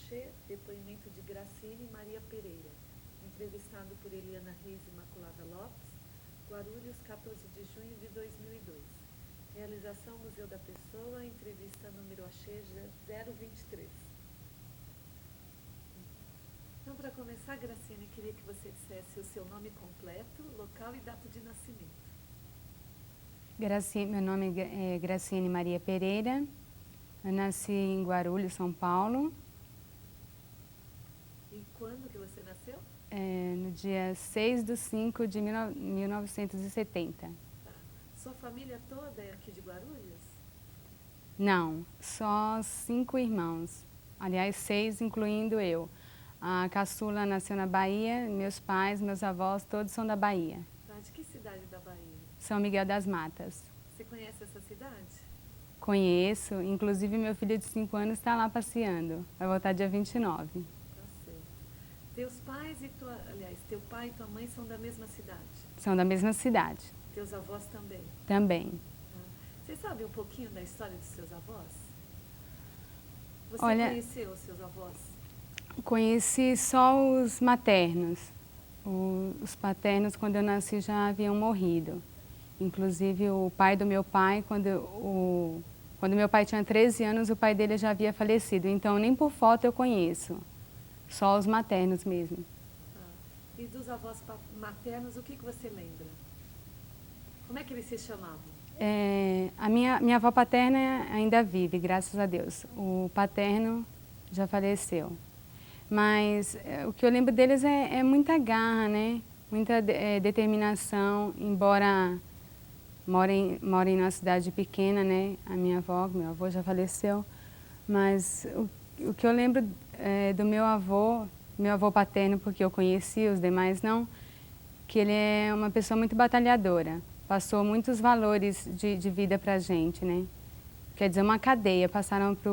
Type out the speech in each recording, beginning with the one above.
Axê, depoimento de Graciene Maria Pereira, entrevistado por Eliana Reis Imaculada Lopes, Guarulhos, 14 de junho de 2002. Realização Museu da Pessoa, entrevista número Axê 023. Então, para começar, Graciene, queria que você dissesse o seu nome completo, local e data de nascimento. Meu nome é Graciene Maria Pereira. Eu nasci em Guarulhos, São Paulo. E quando que você nasceu? No dia 6/5 de 1970. Tá. Sua família toda é aqui de Guarulhos? Não, só 5 irmãos. Aliás, 6, incluindo eu. A caçula nasceu na Bahia, meus pais, meus avós, todos são da Bahia. Tá. De que cidade da Bahia? São Miguel das Matas. Você conhece essa cidade? Conheço, inclusive meu filho de 5 anos está lá passeando. Vai voltar dia 29. Tá certo. Teus pais e teu pai e tua mãe são da mesma cidade? São da mesma cidade. Teus avós também? Também. Você sabe um pouquinho da história dos seus avós? Você conheceu os seus avós? Conheci só os maternos. Os paternos, quando eu nasci, já haviam morrido. Inclusive, o pai do meu pai, quando meu pai tinha 13 anos, o pai dele já havia falecido. Então, nem por foto eu conheço. Só os maternos mesmo. E dos avós maternos, o que você lembra? Como é que eles se chamavam? A minha avó paterna ainda vive, graças a Deus. O paterno já faleceu. Mas o que eu lembro deles é muita garra, né? Muita determinação, embora morem numa cidade pequena, né? A minha avó, meu avô já faleceu. Mas o que eu lembro do meu avô paterno, porque eu conheci, os demais não, que ele é uma pessoa muito batalhadora. Passou muitos valores de vida pra gente, né? Quer dizer, uma cadeia, passaram para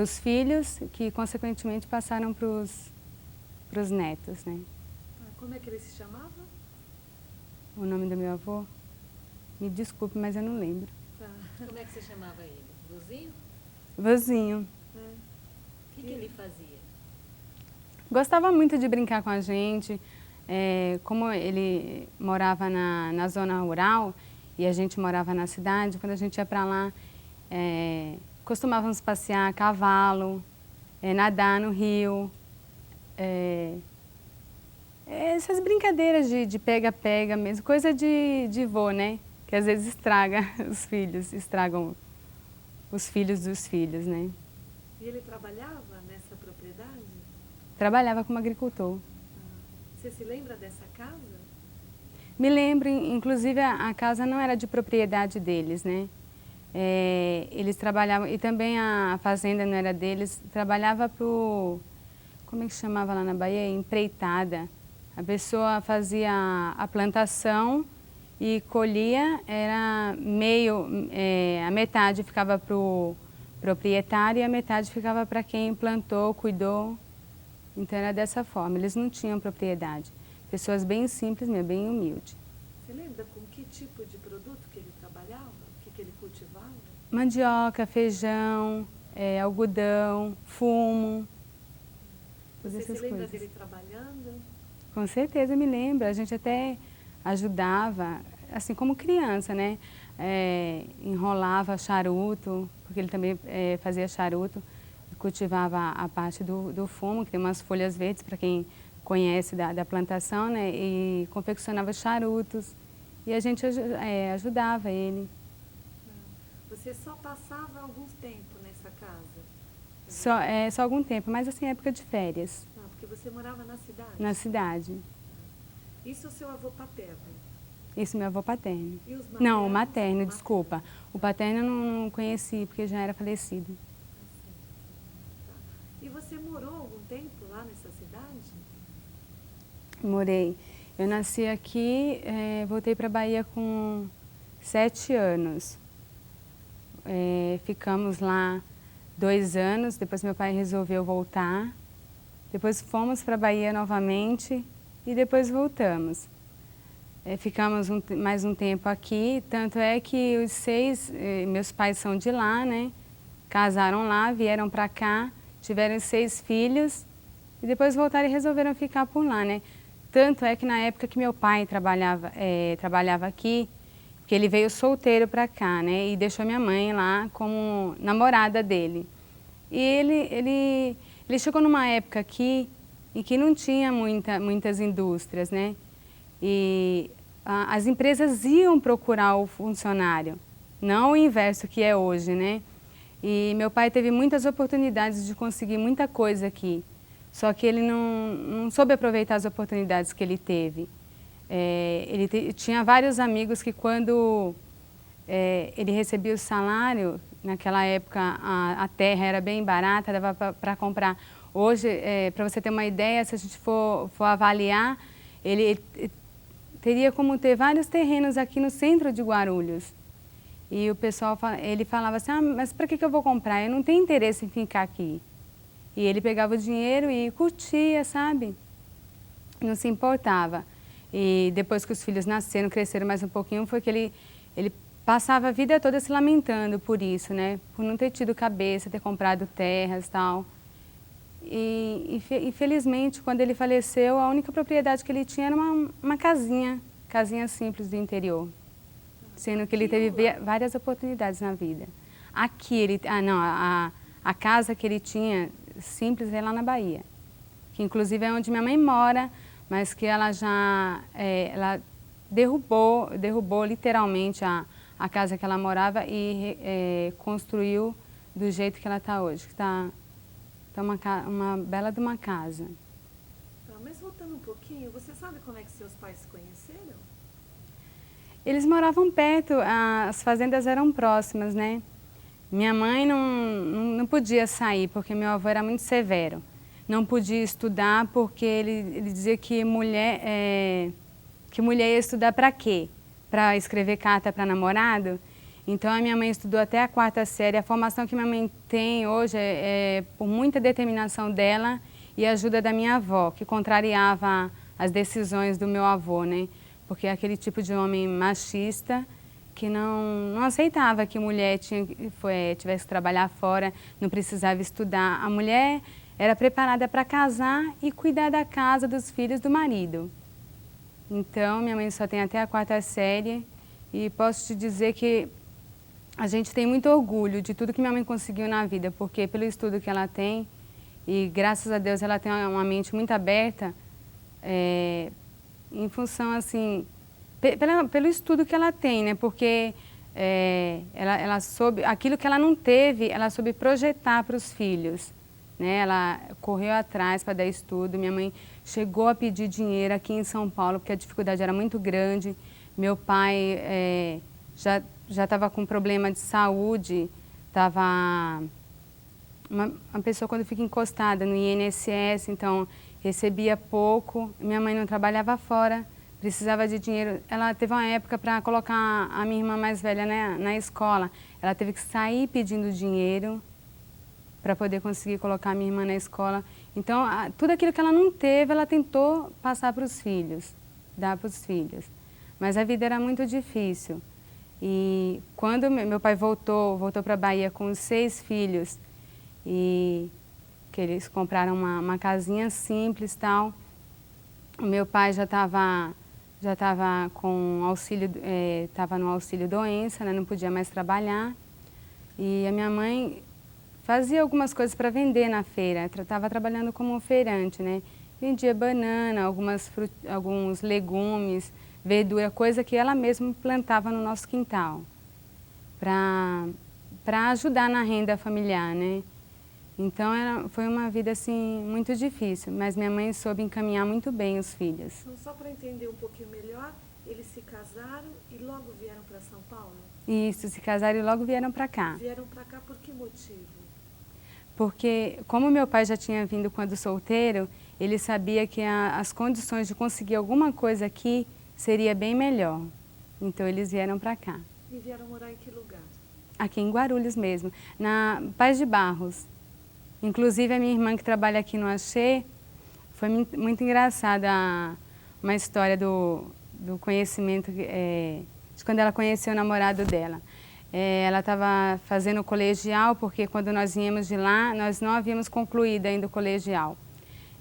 os filhos, que consequentemente passaram para os netos, né? Como é que ele se chamava? O nome do meu avô? Me desculpe, mas eu não lembro. Como é que você chamava ele? Vozinho? Vozinho. O que ele fazia? Gostava muito de brincar com a gente. Como ele morava na zona rural e a gente morava na cidade, quando a gente ia para lá, costumávamos passear a cavalo, nadar no rio. Essas brincadeiras de pega-pega mesmo, coisa de vô, né? Que às vezes estraga os filhos, estragam os filhos dos filhos, né? E ele trabalhava nessa propriedade? Trabalhava como agricultor. Você se lembra dessa casa? Me lembro, inclusive a casa não era de propriedade deles, né? Eles trabalhavam, e também a fazenda não era deles, trabalhava para o, como é que chamava lá na Bahia? Empreitada. A pessoa fazia a plantação e colhia, era meio, a metade ficava para o proprietário e a metade ficava para quem plantou, cuidou. Então era dessa forma, eles não tinham propriedade. Pessoas bem simples, bem humildes. Você lembra com que tipo de produto que ele trabalhava? O que ele cultivava? Mandioca, feijão, algodão, fumo. Você se lembra dele trabalhando? Com certeza me lembro, a gente até ajudava, assim como criança, né? Enrolava charuto, porque ele também fazia charuto, cultivava a parte do fumo, que tem umas folhas verdes, para quem conhece da plantação, né? E confeccionava charutos, e a gente ajudava ele. Você só passava algum tempo nessa casa? Só algum tempo, mas assim, época de férias. Porque você morava na cidade? Na cidade. Isso é o seu avô paterno? Isso, meu avô paterno. E os maternos? Não, o materno, desculpa. O paterno eu não conheci, porque já era falecido. E você morou algum tempo lá nessa cidade? Morei. Eu nasci aqui, voltei para a Bahia com 7 anos. Ficamos lá 2 anos, depois meu pai resolveu voltar. Depois fomos para a Bahia novamente e depois voltamos. Ficamos mais um tempo aqui, tanto é que os 6, meus pais são de lá, né? casaram lá, vieram para cá, tiveram 6 filhos e depois voltaram e resolveram ficar por lá, né? Tanto é que na época que meu pai trabalhava aqui, que ele veio solteiro para cá, né? E deixou minha mãe lá como namorada dele. E ele chegou numa época aqui em que não tinha muitas indústrias, né? E as empresas iam procurar o funcionário, não o inverso que é hoje, né? E meu pai teve muitas oportunidades de conseguir muita coisa aqui, só que ele não soube aproveitar as oportunidades que ele teve. Tinha vários amigos que quando ele recebia o salário, naquela época a terra era bem barata, dava para comprar. Hoje, para você ter uma ideia, se a gente for avaliar, ele teria como ter vários terrenos aqui no centro de Guarulhos. E o pessoal, ele falava assim, mas para que eu vou comprar? Eu não tenho interesse em ficar aqui. E ele pegava o dinheiro e curtia, sabe? Não se importava. E depois que os filhos nasceram, cresceram mais um pouquinho, foi que ele passava a vida toda se lamentando por isso, né? Por não ter tido cabeça, ter comprado terras e tal. E infelizmente, quando ele faleceu, a única propriedade que ele tinha era uma casinha simples do interior. Sendo que ele teve várias oportunidades na vida. Aqui, a casa que ele tinha simples é lá na Bahia, que inclusive é onde minha mãe mora, mas que ela ela derrubou literalmente a casa que ela morava e construiu do jeito que ela está hoje, que está uma bela de uma casa. Mas voltando um pouquinho, você sabe como é que seus pais se conheceram? Eles moravam perto, as fazendas eram próximas, né? Minha mãe não podia sair porque meu avô era muito severo. Não podia estudar porque ele dizia que mulher ia estudar para quê? Para escrever carta para namorado? Então a minha mãe estudou até a 4ª série. A formação que minha mãe tem hoje é por muita determinação dela e ajuda da minha avó, que contrariava as decisões do meu avô, né? Porque é aquele tipo de homem machista que não aceitava que mulher tivesse que trabalhar fora, não precisava estudar. A mulher era preparada para casar e cuidar da casa, dos filhos, do marido. Então, minha mãe só tem até a 4ª série e posso te dizer que a gente tem muito orgulho de tudo que minha mãe conseguiu na vida, porque pelo estudo que ela tem, e graças a Deus ela tem uma mente muito aberta, em função, assim, pelo estudo que ela tem, né? Porque ela soube, aquilo que ela não teve, ela soube projetar para os filhos, né? Ela correu atrás para dar estudo. Minha mãe chegou a pedir dinheiro aqui em São Paulo, porque a dificuldade era muito grande. Meu pai já estava com problema de saúde, uma pessoa quando fica encostada no INSS, então recebia pouco, minha mãe não trabalhava fora, precisava de dinheiro. Ela teve uma época para colocar a minha irmã mais velha na escola, ela teve que sair pedindo dinheiro para poder conseguir colocar a minha irmã na escola. Então, tudo aquilo que ela não teve, ela tentou passar para os filhos, dar para os filhos. Mas a vida era muito difícil. E quando meu pai voltou para a Bahia com os 6 filhos, e que eles compraram uma casinha simples e tal, o meu pai já estava com auxílio, estava no auxílio doença, né, não podia mais trabalhar. E a minha mãe fazia algumas coisas para vender na feira, estava trabalhando como feirante, né? Vendia banana, alguns legumes, verdura, coisa que ela mesma plantava no nosso quintal, para ajudar na renda familiar, né? Então foi uma vida assim muito difícil, mas minha mãe soube encaminhar muito bem os filhos. Então, só para entender um pouquinho melhor, eles se casaram e logo vieram para São Paulo? Isso, se casaram e logo vieram para cá. Vieram para cá por que motivo? Porque como meu pai já tinha vindo quando solteiro, ele sabia que as condições de conseguir alguma coisa aqui seria bem melhor. Então eles vieram para cá. E vieram morar em que lugar? Aqui em Guarulhos mesmo, na Paz de Barros. Inclusive a minha irmã que trabalha aqui no Axê, foi muito engraçada uma história do conhecimento, de quando ela conheceu o namorado dela. Ela estava fazendo o colegial, porque quando nós viemos de lá, nós não havíamos concluído ainda o colegial.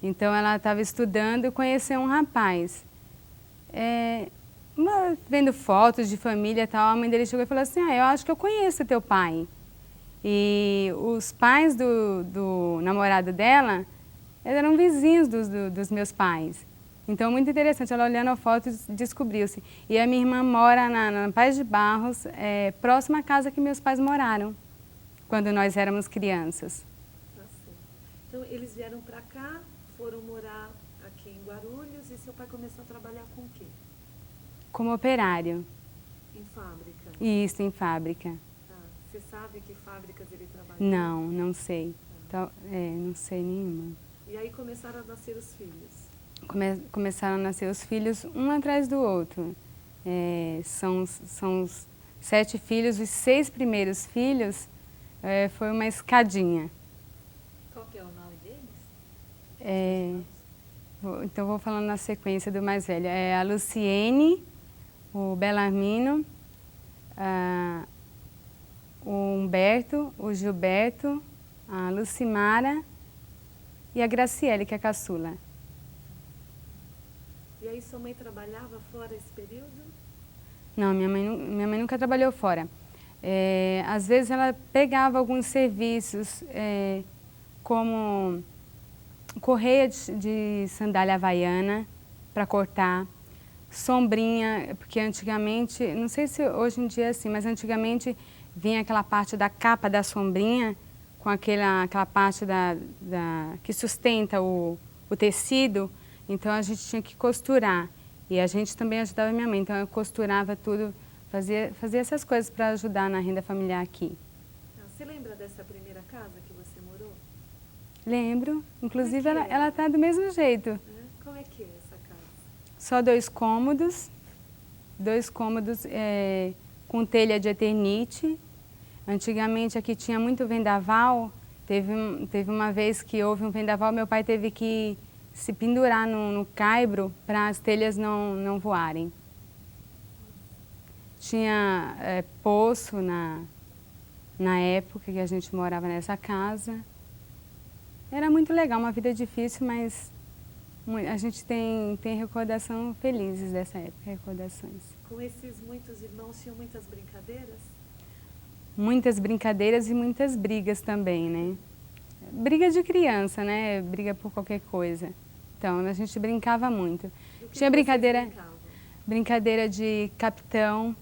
Então ela estava estudando e conheceu um rapaz. Vendo fotos de família e tal, a mãe dele chegou e falou assim, eu acho que eu conheço teu pai. E os pais do namorado dela eram vizinhos dos meus pais. Então, muito interessante, ela olhando a foto descobriu-se. E a minha irmã mora na Paz de Barros, próxima à casa que meus pais moraram, quando nós éramos crianças. Tá certo. Então, eles vieram para cá, foram morar aqui em Guarulhos, e seu pai começou a trabalhar com o quê? Como operário. Em fábrica? Isso, em fábrica. Tá. Você sabe que fábricas ele trabalhou? Não, não sei. Então, não sei nenhuma. E aí começaram a nascer os filhos? Começaram a nascer os filhos um atrás do outro. São os 7 filhos, os 6 primeiros filhos foi uma escadinha. Qual que é o nome deles? Então vou falando na sequência do mais velho. A Luciene, o Belarmino, o Humberto, o Gilberto, a Lucimara e a Graciele, que é a caçula. E aí sua mãe trabalhava fora esse período? Não, minha mãe nunca trabalhou fora. Às vezes ela pegava alguns serviços, como correia de sandália havaiana para cortar, sombrinha, porque antigamente, não sei se hoje em dia é assim, mas antigamente vinha aquela parte da capa da sombrinha com aquela parte que sustenta o tecido. Então a gente tinha que costurar e a gente também ajudava minha mãe, então eu costurava tudo, fazia essas coisas para ajudar na renda familiar aqui. Você lembra dessa primeira casa que você morou? Lembro, inclusive Como é que ela está do mesmo jeito. Como é que é essa casa? Só 2 cômodos, com telha de eternite. Antigamente aqui tinha muito vendaval, teve uma vez que houve um vendaval, meu pai teve que se pendurar no caibro para as telhas não voarem. Tinha poço na época que a gente morava nessa casa. Era muito legal, uma vida difícil, mas a gente tem recordação felizes dessa época, recordações. Com esses muitos irmãos, tinham muitas brincadeiras? Muitas brincadeiras e muitas brigas também, né? Briga de criança, né? Briga por qualquer coisa. Então, a gente brincava muito. Tinha brincadeira de capitão,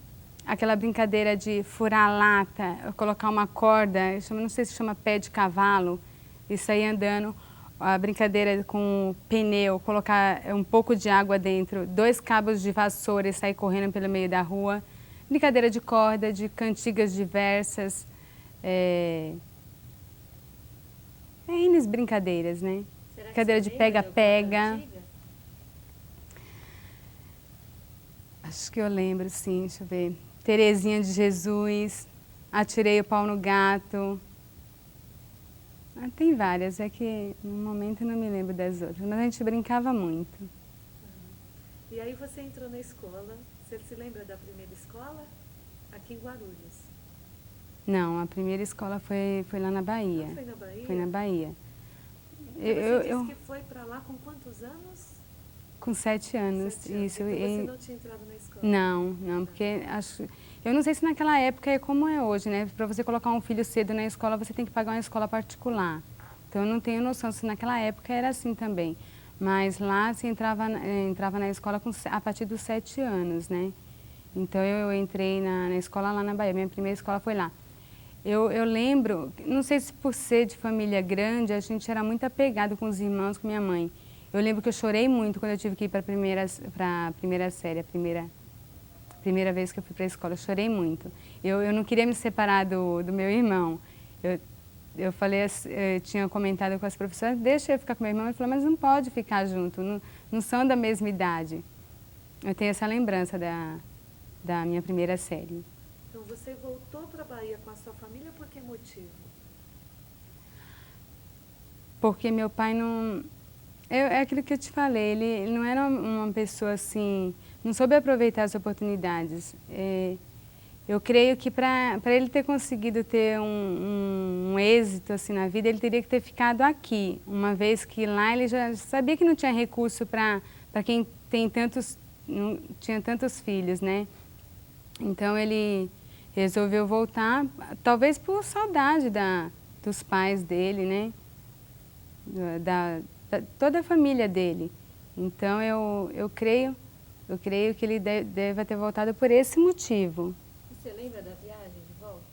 aquela brincadeira de furar a lata, colocar uma corda, não sei se chama pé de cavalo, e sair andando. A brincadeira com pneu, colocar um pouco de água dentro, 2 cabos de vassoura e sair correndo pelo meio da rua. Brincadeira de corda, de cantigas diversas. N brincadeiras, né? Brincadeira de pega-pega. Acho que eu lembro, sim, deixa eu ver. Terezinha de Jesus, atirei o pau no gato. Tem várias, é que no momento eu não me lembro das outras, mas a gente brincava muito. E aí você entrou na escola, você se lembra da primeira escola? Aqui em Guarulhos. Não, a primeira escola foi lá na Bahia. Foi na Bahia? Foi na Bahia. Você disse que foi para lá com quantos anos? Com 7 anos, 7 anos. isso. Então você não tinha entrado na escola? Não, porque eu não sei se naquela época é como é hoje, né? Para você colocar um filho cedo na escola, você tem que pagar uma escola particular. Então eu não tenho noção se naquela época era assim também. Mas lá se entrava na escola a partir dos 7 anos, né? Então eu entrei na escola lá na Bahia, minha primeira escola foi lá. Eu lembro, não sei se por ser de família grande, a gente era muito apegado com os irmãos, com minha mãe. Eu lembro que eu chorei muito quando eu tive que ir para a primeira série, a primeira vez que eu fui para a escola, eu chorei muito. Eu não queria me separar do meu irmão. Eu falei, eu tinha comentado com as professoras, deixa eu ficar com meu irmão. Ele falou, mas não pode ficar junto, não são da mesma idade. Eu tenho essa lembrança da minha primeira série. Então você voltou para a Bahia com a sua família por que motivo? Porque meu pai não... É aquilo que eu te falei, ele não era uma pessoa assim, não soube aproveitar as oportunidades. Eu creio que para ele ter conseguido ter um êxito assim na vida, ele teria que ter ficado aqui, uma vez que lá ele já sabia que não tinha recurso para quem tinha tantos filhos, né? Então ele resolveu voltar, talvez por saudade dos pais dele, né? Toda a família dele. Então eu creio que ele deve ter voltado por esse motivo. Você lembra da viagem de volta?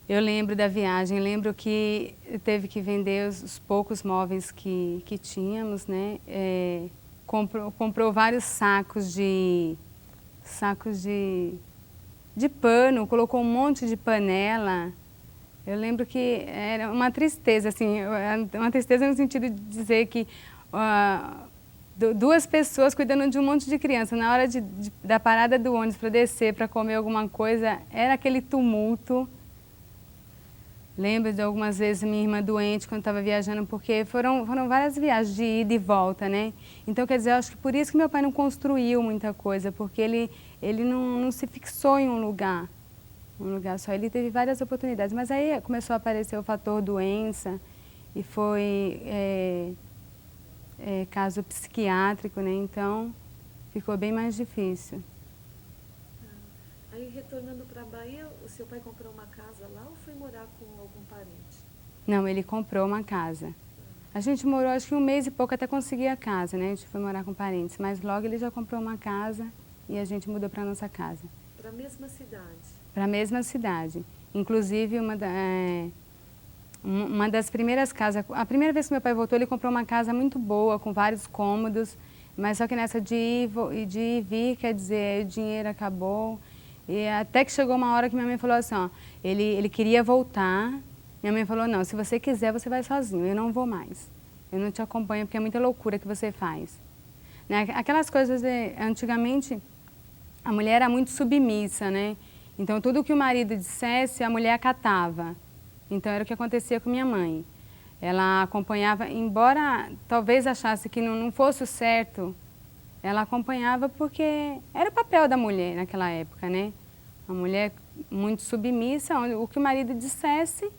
Eu lembro da viagem, lembro que teve que vender os poucos móveis que tínhamos, né? Comprou vários sacos de pano, colocou um monte de panela. Eu lembro que era uma tristeza, assim, uma tristeza no sentido de dizer que duas pessoas cuidando de um monte de criança. Na hora da parada do ônibus para descer, para comer alguma coisa, era aquele tumulto. Lembro de algumas vezes minha irmã doente quando estava viajando, porque foram várias viagens de ida e volta, né? Então, quer dizer, eu acho que por isso que meu pai não construiu muita coisa, porque ele não se fixou em um lugar só. Ele teve várias oportunidades, mas aí começou a aparecer o fator doença e foi caso psiquiátrico, né? Então, ficou bem mais difícil. Aí, retornando para a Bahia, o seu pai comprou uma casa lá ou foi morar com algum parente? Não, ele comprou uma casa. A gente morou acho que um mês e pouco até conseguir a casa, né? A gente foi morar com parentes, mas logo ele já comprou uma casa e a gente mudou para a nossa casa. Para a mesma cidade? Para a mesma cidade. Inclusive, uma das primeiras casas, a primeira vez que meu pai voltou, ele comprou uma casa muito boa, com vários cômodos, mas só que nessa de ir e vir, quer dizer, o dinheiro acabou. E até que chegou uma hora que minha mãe falou assim, ó, ele queria voltar. Minha mãe falou, não, se você quiser, você vai sozinho, eu não vou mais. Eu não te acompanho porque é muita loucura que você faz. Né? Aquelas coisas, antigamente, a mulher era muito submissa, né? Então, tudo que o marido dissesse, a mulher acatava. Então, era o que acontecia com minha mãe. Ela acompanhava, embora talvez achasse que não fosse o certo, ela acompanhava porque era o papel da mulher naquela época, né? A mulher muito submissa, o que o marido dissesse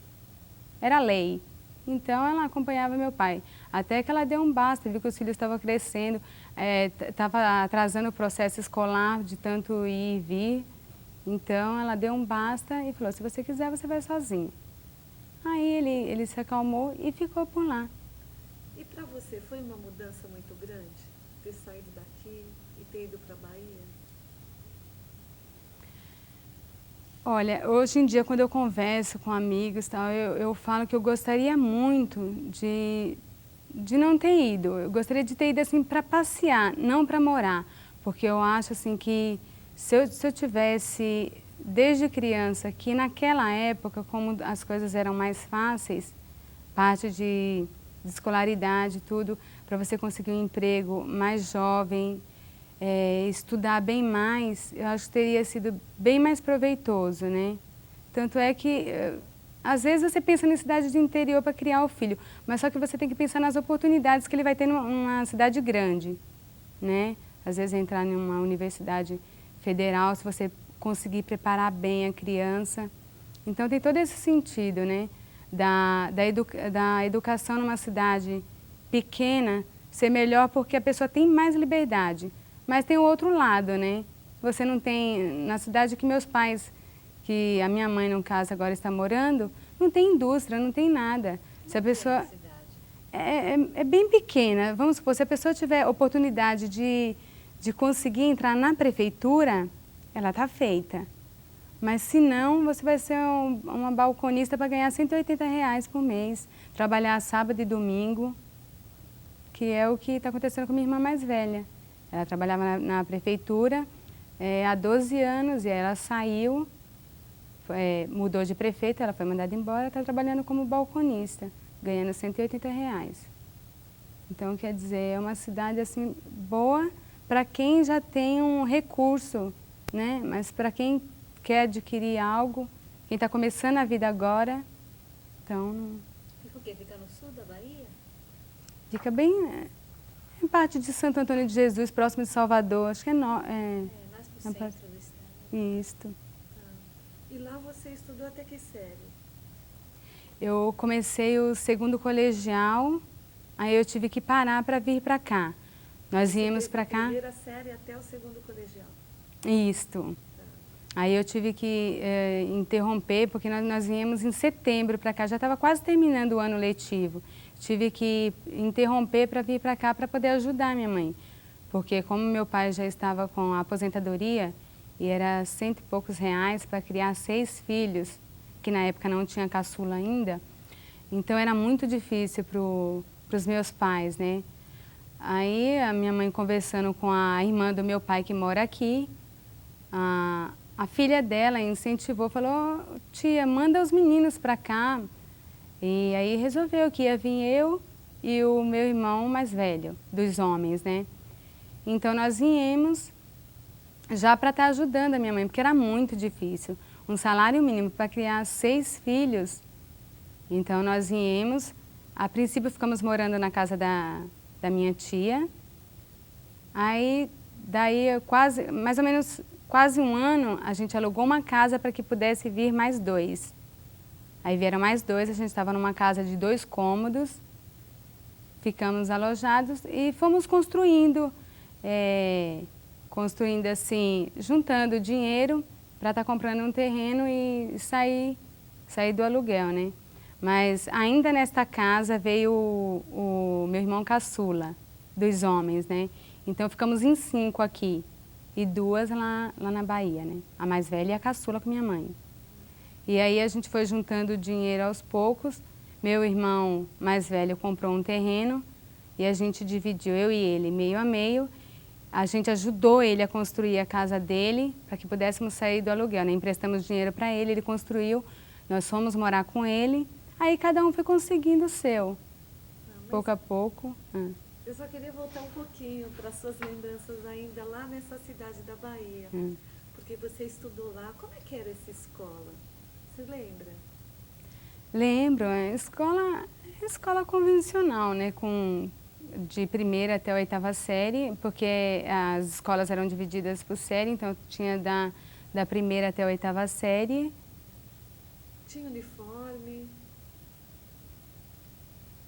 era lei. Então, ela acompanhava meu pai. Até que ela deu um basta, viu que os filhos estavam crescendo, estava atrasando o processo escolar de tanto ir e vir. Então, ela deu um basta e falou, se você quiser, você vai sozinho. Aí ele se acalmou e ficou por lá. E para você, foi uma mudança muito grande ter saído daqui e ter ido para a Bahia? Olha, hoje em dia, quando eu converso com amigos, tal, eu falo que eu gostaria muito de não ter ido. Eu gostaria de ter ido assim para passear, não para morar. Porque eu acho assim que se eu tivesse, desde criança, que naquela época, como as coisas eram mais fáceis, parte de escolaridade, tudo, para você conseguir um emprego mais jovem, estudar bem mais, eu acho que teria sido bem mais proveitoso, né? Tanto é que, às vezes você pensa na cidade de interior para criar o filho, mas só que você tem que pensar nas oportunidades que ele vai ter numa cidade grande, né? Às vezes entrar em uma universidade federal, se você conseguir preparar bem a criança. Então tem todo esse sentido, né? Da educação numa cidade pequena ser melhor porque a pessoa tem mais liberdade. Mas tem o outro lado, né? Você não tem, na cidade que meus pais, que a minha mãe, no caso, agora está morando, não tem indústria, não tem nada. Se a pessoa é bem pequena, vamos supor, se a pessoa tiver oportunidade de conseguir entrar na prefeitura, ela está feita. Mas se não, você vai ser uma balconista para ganhar R$180 por mês, trabalhar sábado e domingo, que é o que está acontecendo com minha irmã mais velha. Ela trabalhava na prefeitura há 12 anos e ela saiu, mudou de prefeito, ela foi mandada embora, está trabalhando como balconista, ganhando R$180. Então, quer dizer, é uma cidade assim boa para quem já tem um recurso, né? Mas para quem quer adquirir algo, quem está começando a vida agora, então não... Fica o quê? Fica no sul da Bahia? Fica bem em parte de Santo Antônio de Jesus, próximo de Salvador, acho que mais para o centro do estado. Isto. E lá você estudou até que série? Eu comecei o segundo colegial, aí eu tive que parar para vir para cá. Nós íamos para cá. Primeira série até o segundo colegial. Isto. Aí eu tive que interromper, porque nós viemos em setembro para cá, já estava quase terminando o ano letivo. Tive que interromper para vir para cá para poder ajudar minha mãe. Porque como meu pai já estava com a aposentadoria, e era R$100 e poucos para criar 6 filhos, que na época não tinha caçula ainda, então era muito difícil para os meus pais, né? Aí a minha mãe conversando com a irmã do meu pai que mora aqui, a filha dela incentivou, falou, tia, manda os meninos para cá. E aí resolveu que ia vir eu e o meu irmão mais velho, dos homens, né? Então nós viemos já para estar ajudando a minha mãe, porque era muito difícil. Um salário mínimo para criar 6 filhos. Então nós viemos, a princípio ficamos morando na casa da minha tia. Aí, daí mais ou menos quase um ano, a gente alugou uma casa para que pudesse vir mais 2. Aí vieram mais 2, a gente estava numa casa de 2 cômodos, ficamos alojados e fomos construindo assim, juntando dinheiro para estar comprando um terreno e sair do aluguel, né? Mas ainda nesta casa veio o meu irmão caçula, dos homens, né? Então ficamos em 5 aqui e 2 lá na Bahia, né? A mais velha e a caçula com minha mãe. E aí a gente foi juntando dinheiro aos poucos. Meu irmão mais velho comprou um terreno e a gente dividiu, eu e ele, meio a meio. A gente ajudou ele a construir a casa dele para que pudéssemos sair do aluguel, né? Emprestamos dinheiro para ele, ele construiu, nós fomos morar com ele, aí cada um foi conseguindo o seu, pouco a pouco. Eu só queria voltar um pouquinho para suas lembranças ainda lá nessa cidade da Bahia, porque você estudou lá. Como é que era essa escola? Você lembra? Lembro, escola convencional, né? De primeira até a 8ª série, porque as escolas eram divididas por série, então tinha da primeira até a 8ª série. Tinha uniforme?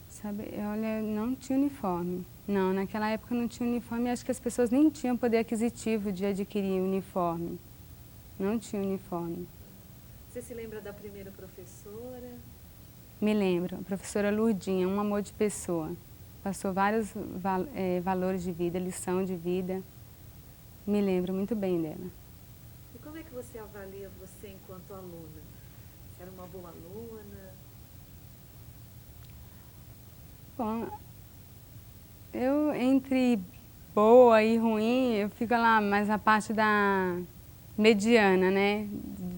Sabe, olha, não tinha uniforme. Não, naquela época não tinha uniforme, acho que as pessoas nem tinham poder aquisitivo de adquirir uniforme. Não tinha uniforme. Você se lembra da primeira professora? Me lembro, a professora Lurdinha, um amor de pessoa. Passou vários valores de vida, lição de vida. Me lembro muito bem dela. E como é que você avalia você enquanto aluna? Você era uma boa aluna? Bom, eu entre boa e ruim, eu fico lá mais na parte da mediana, né?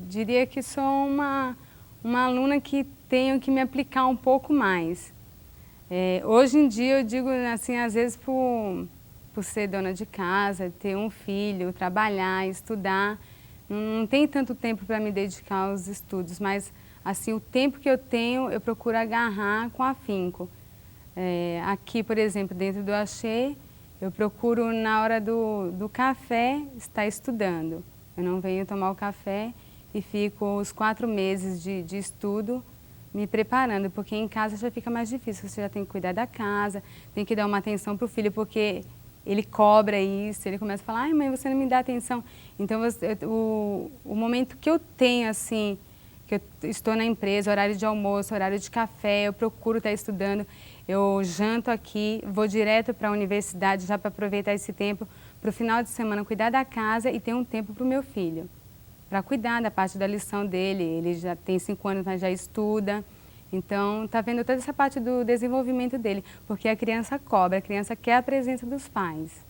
Diria que sou uma aluna que tenho que me aplicar um pouco mais. Hoje em dia eu digo assim, às vezes por ser dona de casa, ter um filho, trabalhar, estudar, não tem tanto tempo para me dedicar aos estudos, mas assim, o tempo que eu tenho eu procuro agarrar com afinco. Aqui, por exemplo, dentro do Axé, eu procuro na hora do café estar estudando. Eu não venho tomar o café e fico os 4 meses de estudo me preparando, porque em casa já fica mais difícil, você já tem que cuidar da casa, tem que dar uma atenção para o filho, porque ele cobra isso, ele começa a falar, ai mãe, você não me dá atenção. Então o momento que eu tenho, assim, que eu estou na empresa, horário de almoço, horário de café, eu procuro estar estudando, eu janto aqui, vou direto para a universidade já para aproveitar esse tempo, para o final de semana cuidar da casa e ter um tempo para o meu filho, para cuidar da parte da lição dele. Ele já tem 5 anos, mas já estuda. Então, está vendo toda essa parte do desenvolvimento dele, porque a criança cobra, a criança quer a presença dos pais.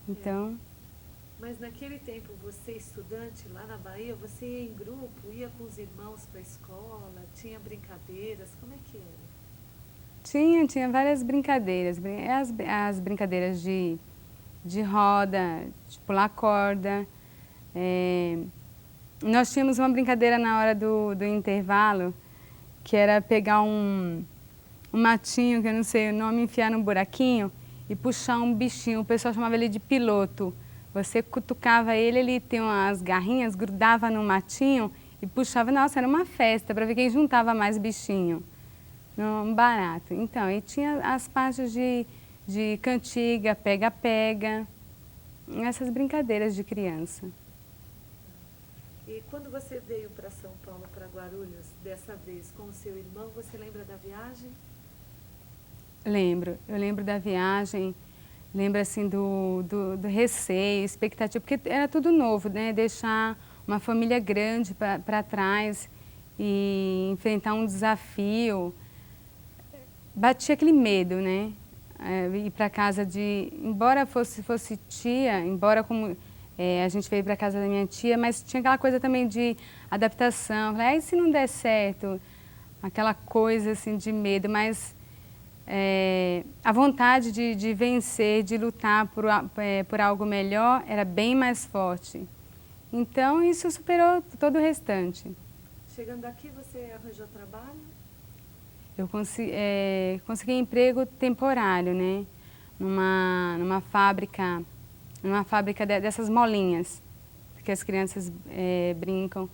Então... Mas naquele tempo, você estudante lá na Bahia, você ia em grupo, ia com os irmãos para a escola, tinha brincadeiras, como é que era? Tinha várias brincadeiras, as brincadeiras de roda, de pular corda. Nós tínhamos uma brincadeira na hora do intervalo, que era pegar um matinho, que eu não sei o nome, enfiar num buraquinho e puxar um bichinho. O pessoal chamava ele de piloto. Você cutucava ele, ele tem umas garrinhas, grudava no matinho e puxava. Nossa, era uma festa para ver quem juntava mais bichinho. Um barato. Então, e tinha as partes de cantiga, pega-pega, essas brincadeiras de criança. E quando você veio para São Paulo, para Guarulhos, dessa vez com o seu irmão, você lembra da viagem? Lembro, eu lembro da viagem, lembro assim do receio, expectativa, porque era tudo novo, né? Deixar uma família grande para trás e enfrentar um desafio. Batia aquele medo, né? Ir para casa embora fosse tia, embora como a gente veio para casa da minha tia, mas tinha aquela coisa também de adaptação. Falei, se não der certo, aquela coisa assim de medo, mas a vontade de vencer, de lutar por algo melhor era bem mais forte. Então isso superou todo o restante. Chegando aqui, você arranjou trabalho? Eu consegui emprego temporário, né? Numa fábrica dessas molinhas que as crianças brincam.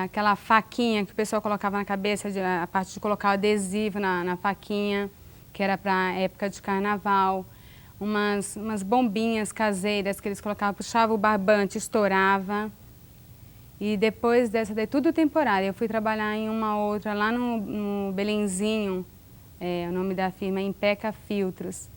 Aquela faquinha que o pessoal colocava na cabeça, a parte de colocar o adesivo na faquinha, que era para época de carnaval. Umas bombinhas caseiras que eles colocavam, puxava o barbante, estourava. E depois dessa daí, tudo temporário. Eu fui trabalhar em uma outra lá no Belenzinho, o nome da firma é Impeca Filtros,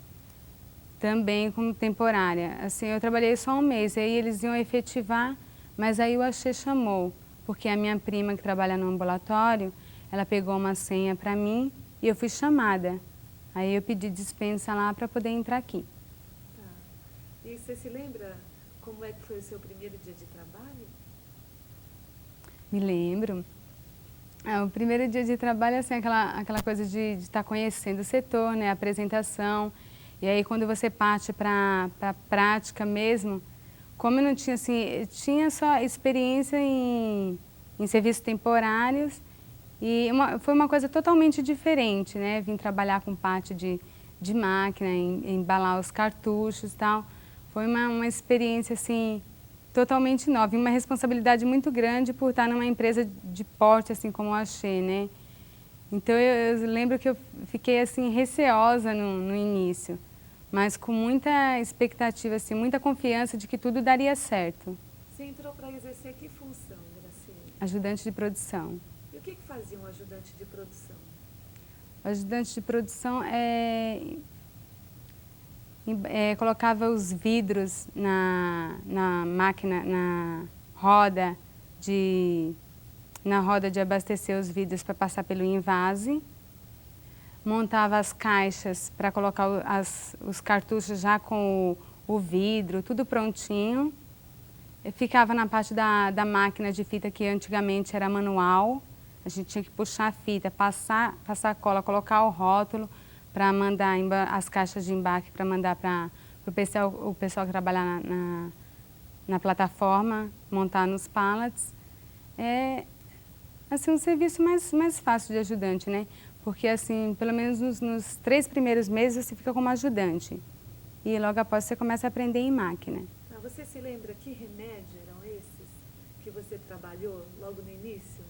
também como temporária. Assim, eu trabalhei só um mês, aí eles iam efetivar, mas aí o Axê chamou, porque a minha prima que trabalha no ambulatório, ela pegou uma senha para mim e eu fui chamada. Aí eu pedi dispensa lá para poder entrar aqui. Tá. E você se lembra como é que foi o seu primeiro dia de trabalho? Me lembro. O primeiro dia de trabalho é assim, aquela coisa de estar conhecendo o setor, né, a apresentação. E aí quando você parte para a prática mesmo, como eu não tinha assim, tinha só experiência em serviços temporários e foi uma coisa totalmente diferente, né? Vim trabalhar com parte de máquina, embalar os cartuchos e tal. Foi uma experiência assim totalmente nova e uma responsabilidade muito grande por estar numa empresa de porte assim como a Axê, né? Então eu lembro que eu fiquei assim receosa no início, mas com muita expectativa, assim, muita confiança de que tudo daria certo. Você entrou para exercer que função, Graciele? Ajudante de produção. E o que fazia um ajudante de produção? O ajudante de produção colocava os vidros na máquina, na roda de abastecer os vidros para passar pelo envase, montava as caixas para colocar os cartuchos já com o vidro, tudo prontinho. Eu ficava na parte da máquina de fita que antigamente era manual, a gente tinha que puxar a fita, passar a cola, colocar o rótulo, para mandar as caixas de embarque, para mandar para o pessoal que trabalha na plataforma, montar nos pallets. É assim, um serviço mais fácil de ajudante, né? Porque assim, pelo menos nos 3 primeiros meses você fica como ajudante. E logo após você começa a aprender em máquina. Você se lembra que remédios eram esses que você trabalhou logo no início?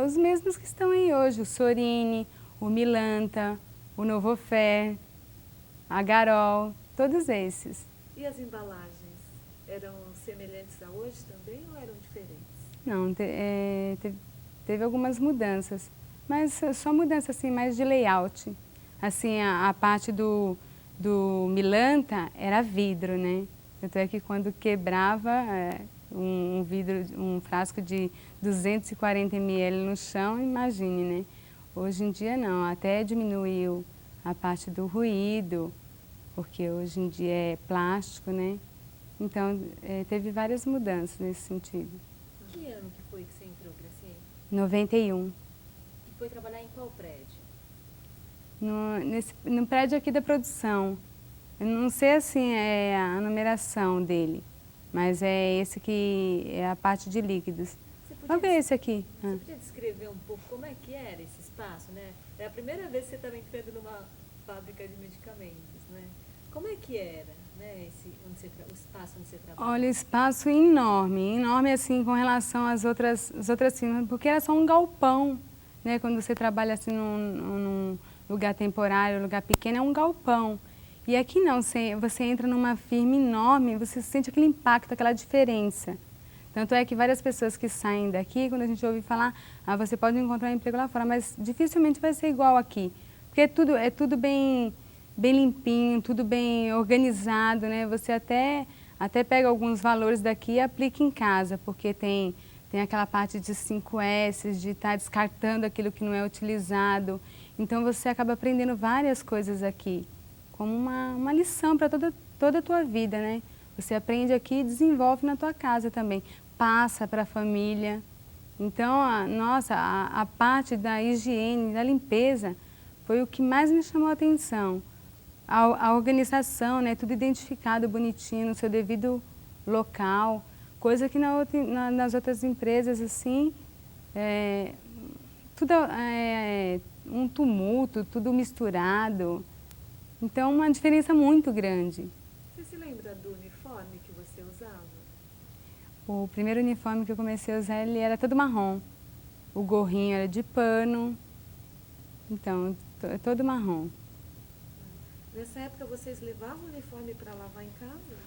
Os mesmos que estão aí hoje, o Sorine, o Milanta, o Novofé, a Garol, todos esses. E as embalagens eram semelhantes a hoje também ou eram diferentes? Não, teve algumas mudanças, mas só mudança assim, mais de layout. Assim, a parte do Milanta era vidro, né? Tanto é que quando quebrava um frasco de 240 ml no chão, imagine, né? Hoje em dia não, até diminuiu a parte do ruído, porque hoje em dia é plástico, né? Então, teve várias mudanças nesse sentido. Que ano que foi que você entrou, Graciele? 91. E foi trabalhar em qual prédio? No prédio aqui da produção. Eu não sei assim a numeração dele, mas é esse que é a parte de líquidos. Vamos ver esse aqui. Você podia descrever um pouco como é que era esse espaço, né? É a primeira vez que você estava entrando numa fábrica de medicamentos, né? Como é que era? né, o espaço onde você trabalha? Olha, espaço enorme, enorme assim com relação às outras firmas, porque era só um galpão, né? Quando você trabalha assim num lugar temporário, lugar pequeno, é um galpão. E aqui não, você entra numa firma enorme, você sente aquele impacto, aquela diferença. Tanto é que várias pessoas que saem daqui, quando a gente ouve falar, você pode encontrar um emprego lá fora, mas dificilmente vai ser igual aqui. Porque é tudo bem limpinho, tudo bem organizado, né? Você até pega alguns valores daqui e aplica em casa, porque tem aquela parte de 5S, de estar descartando aquilo que não é utilizado. Então você acaba aprendendo várias coisas aqui, como uma lição para toda a tua vida, né? Você aprende aqui e desenvolve na tua casa também, passa para a família. Então, a parte da higiene, da limpeza, foi o que mais me chamou a atenção. A organização, né, tudo identificado bonitinho no seu devido local, coisa que nas outras empresas, assim, tudo um tumulto, tudo misturado. Então, uma diferença muito grande. Você se lembra do uniforme que você usava? O primeiro uniforme que eu comecei a usar, ele era todo marrom. O gorrinho era de pano, então, todo marrom. Nessa época, vocês levavam o uniforme para lavar em casa?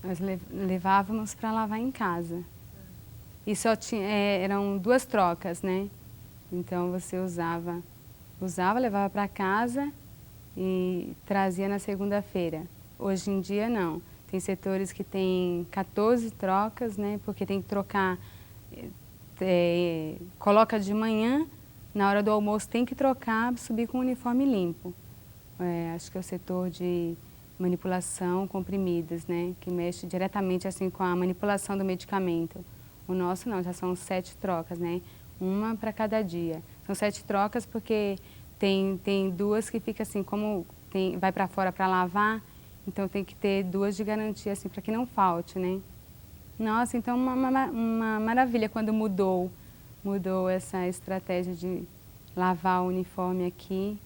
Nós levávamos para lavar em casa. E só eram 2 trocas, né? Então, você usava, levava para casa e trazia na segunda-feira. Hoje em dia, não. Tem setores que tem 14 trocas, né? Porque tem que trocar, coloca de manhã, na hora do almoço tem que trocar, subir com o uniforme limpo. Acho que é o setor de manipulação, comprimidos, né? Que mexe diretamente assim com a manipulação do medicamento. O nosso não, já são 7 trocas, né? Uma para cada dia. São 7 trocas porque tem 2 que fica assim, como vai para fora para lavar, então tem que ter 2 de garantia assim para que não falte, né? Nossa, então uma maravilha quando mudou essa estratégia de lavar o uniforme aqui.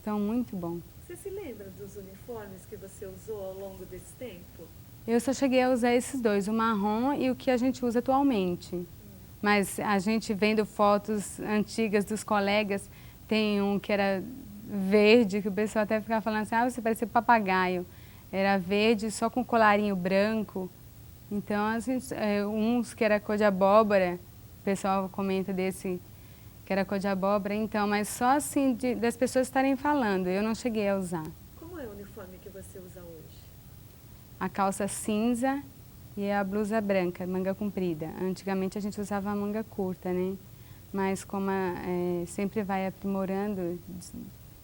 Então, muito bom. Você se lembra dos uniformes que você usou ao longo desse tempo? Eu só cheguei a usar esses 2, o marrom e o que a gente usa atualmente. Mas a gente vendo fotos antigas dos colegas, tem um que era verde, que o pessoal até ficava falando assim, você parecia papagaio. Era verde, só com colarinho branco. Então, uns que era cor de abóbora, o pessoal comenta desse que era cor de abóbora, então, mas só assim das pessoas estarem falando, eu não cheguei a usar. Como é o uniforme que você usa hoje? A calça cinza e a blusa branca, manga comprida. Antigamente a gente usava a manga curta, né? Mas como sempre vai aprimorando,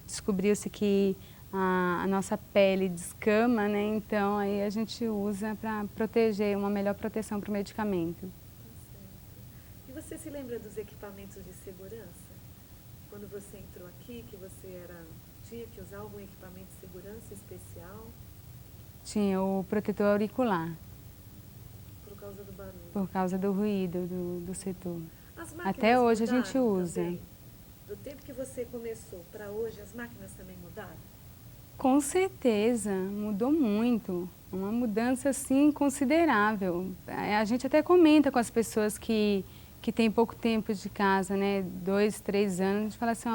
descobriu-se que a nossa pele descama, né? Então aí a gente usa para proteger, uma melhor proteção para o medicamento. E você se lembra dos equipamentos de segurança? Quando você entrou aqui, que você tinha que usar algum equipamento de segurança especial? Tinha o protetor auricular. Por causa do barulho? Por causa do ruído do setor. As máquinas Até hoje a gente mudaram usa. também? Do tempo que você começou para hoje, as máquinas também mudaram? Com certeza, mudou muito. Uma mudança, assim, considerável. A gente até comenta com as pessoas que têm pouco tempo de casa, né? 2, 3 anos, a gente fala assim,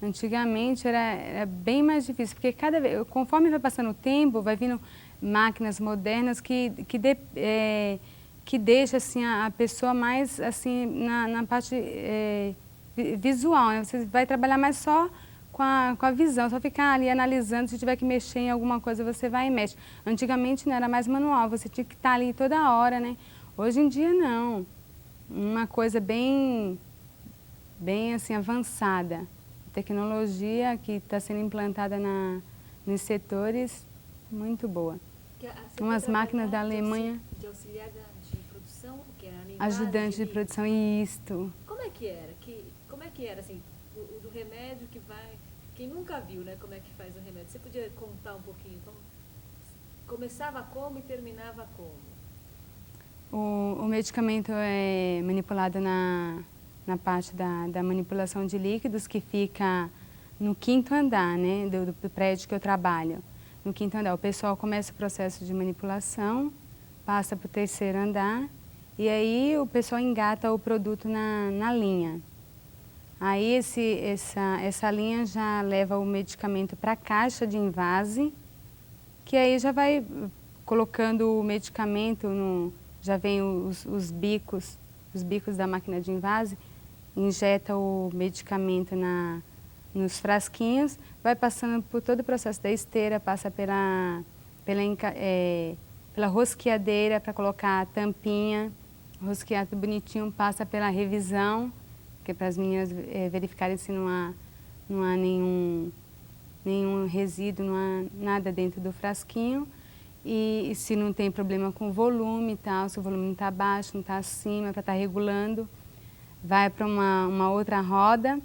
antigamente era bem mais difícil, porque conforme vai passando o tempo, vai vindo máquinas modernas que deixa assim, a pessoa mais assim, na parte visual, né? Você vai trabalhar mais só com a visão, só ficar ali analisando, se tiver que mexer em alguma coisa, você vai e mexe. Antigamente não era mais manual, você tinha que estar ali toda hora, né? Hoje em dia não. Uma coisa bem assim, avançada. Tecnologia que está sendo implantada nos setores, muito boa. Umas máquinas da Alemanha. De auxiliar de produção, que era ajudante de produção, isto. Como é que era? Como é que era, assim, do remédio que vai... Quem nunca viu, né, como é que faz o remédio? Você podia contar um pouquinho? Começava como e terminava como? O medicamento é manipulado na parte da manipulação de líquidos, que fica no 5º andar, né, do prédio que eu trabalho. no quinto andar. O pessoal começa o processo de manipulação, passa para o terceiro andar e aí o pessoal engata o produto na linha. Aí essa linha já leva o medicamento para a caixa de envase, que aí já vai colocando o medicamento, já vem os bicos da máquina de envase, injeta o medicamento nos frasquinhos, vai passando por todo o processo da esteira, passa pela rosqueadeira para colocar a tampinha, rosqueado bonitinho, passa pela revisão, que é para as meninas verificarem se não há nenhum resíduo, não há nada dentro do frasquinho. E se não tem problema com o volume e tal, se o volume não está baixo, não está acima, para estar regulando, vai para uma outra roda.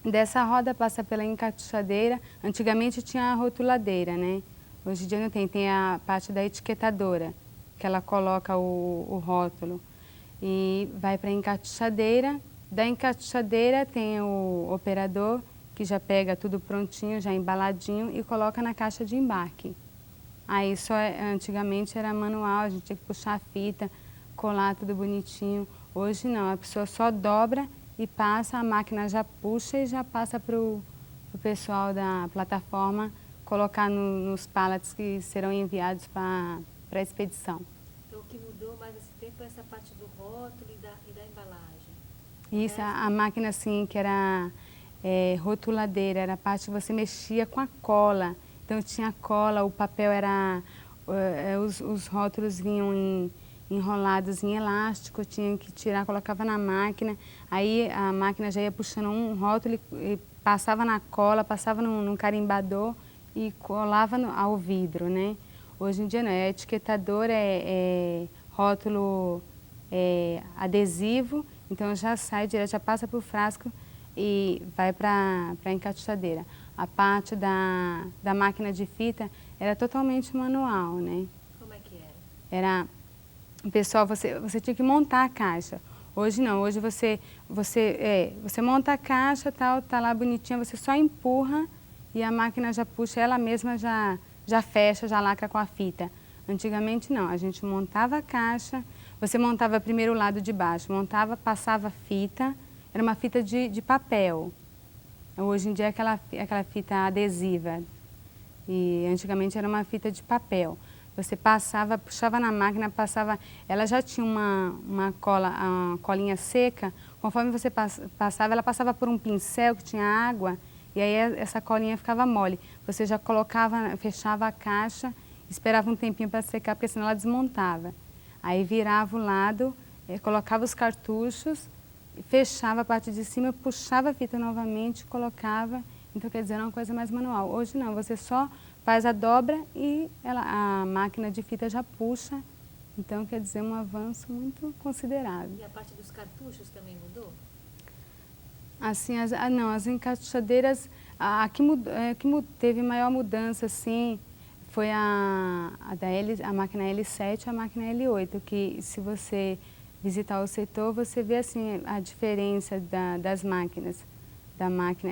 Dessa roda passa pela encaixadeira. Antigamente tinha a rotuladeira, né? Hoje em dia não tem, tem a parte da etiquetadora, que ela coloca o rótulo. E vai para a encaixadeira. Da encaixadeira tem o operador, que já pega tudo prontinho, já embaladinho, e coloca na caixa de embarque. Aí antigamente era manual, a gente tinha que puxar a fita, colar tudo bonitinho. Hoje não, a pessoa só dobra e passa, a máquina já puxa e já passa para o pessoal da plataforma colocar nos pallets que serão enviados para a expedição. Então o que mudou mais esse tempo é essa parte do rótulo e da embalagem. Isso, a máquina assim que era rotuladeira, era a parte que você mexia com a cola. Então tinha cola, o papel era, os rótulos vinham enrolados em elástico, tinha que tirar, colocava na máquina, aí a máquina já ia puxando um rótulo e passava na cola, passava num carimbador e colava ao vidro, né? Hoje em dia não, é etiquetador, rótulo adesivo, então já sai direto, já passa para o frasco e vai para a encaixadeira. A parte da máquina de fita era totalmente manual, né? Como é que era? Era, pessoal, você tinha que montar a caixa. Hoje não, hoje você monta a caixa, tal, tá lá bonitinha, você só empurra e a máquina já puxa, ela mesma já fecha, já lacra com a fita. Antigamente não, a gente montava a caixa, você montava primeiro o lado de baixo, montava, passava fita, era uma fita de papel. Hoje em dia é aquela fita adesiva e antigamente era uma fita de papel. Você passava, puxava na máquina, passava, ela já tinha uma colinha seca, conforme você passava, ela passava por um pincel que tinha água e aí essa colinha ficava mole. Você já colocava, fechava a caixa, esperava um tempinho para secar, porque senão ela desmontava. Aí virava o lado, colocava os cartuchos, fechava a parte de cima, puxava a fita novamente, colocava, então quer dizer, era uma coisa mais manual. Hoje não, você só faz a dobra e a máquina de fita já puxa, então quer dizer, um avanço muito considerável. E a parte dos cartuchos também mudou? Assim, não, as encaixadeiras, a que teve maior mudança, assim, foi a máquina L7 e a máquina L8, que se você visitar o setor, você vê assim a diferença das máquinas, da máquina,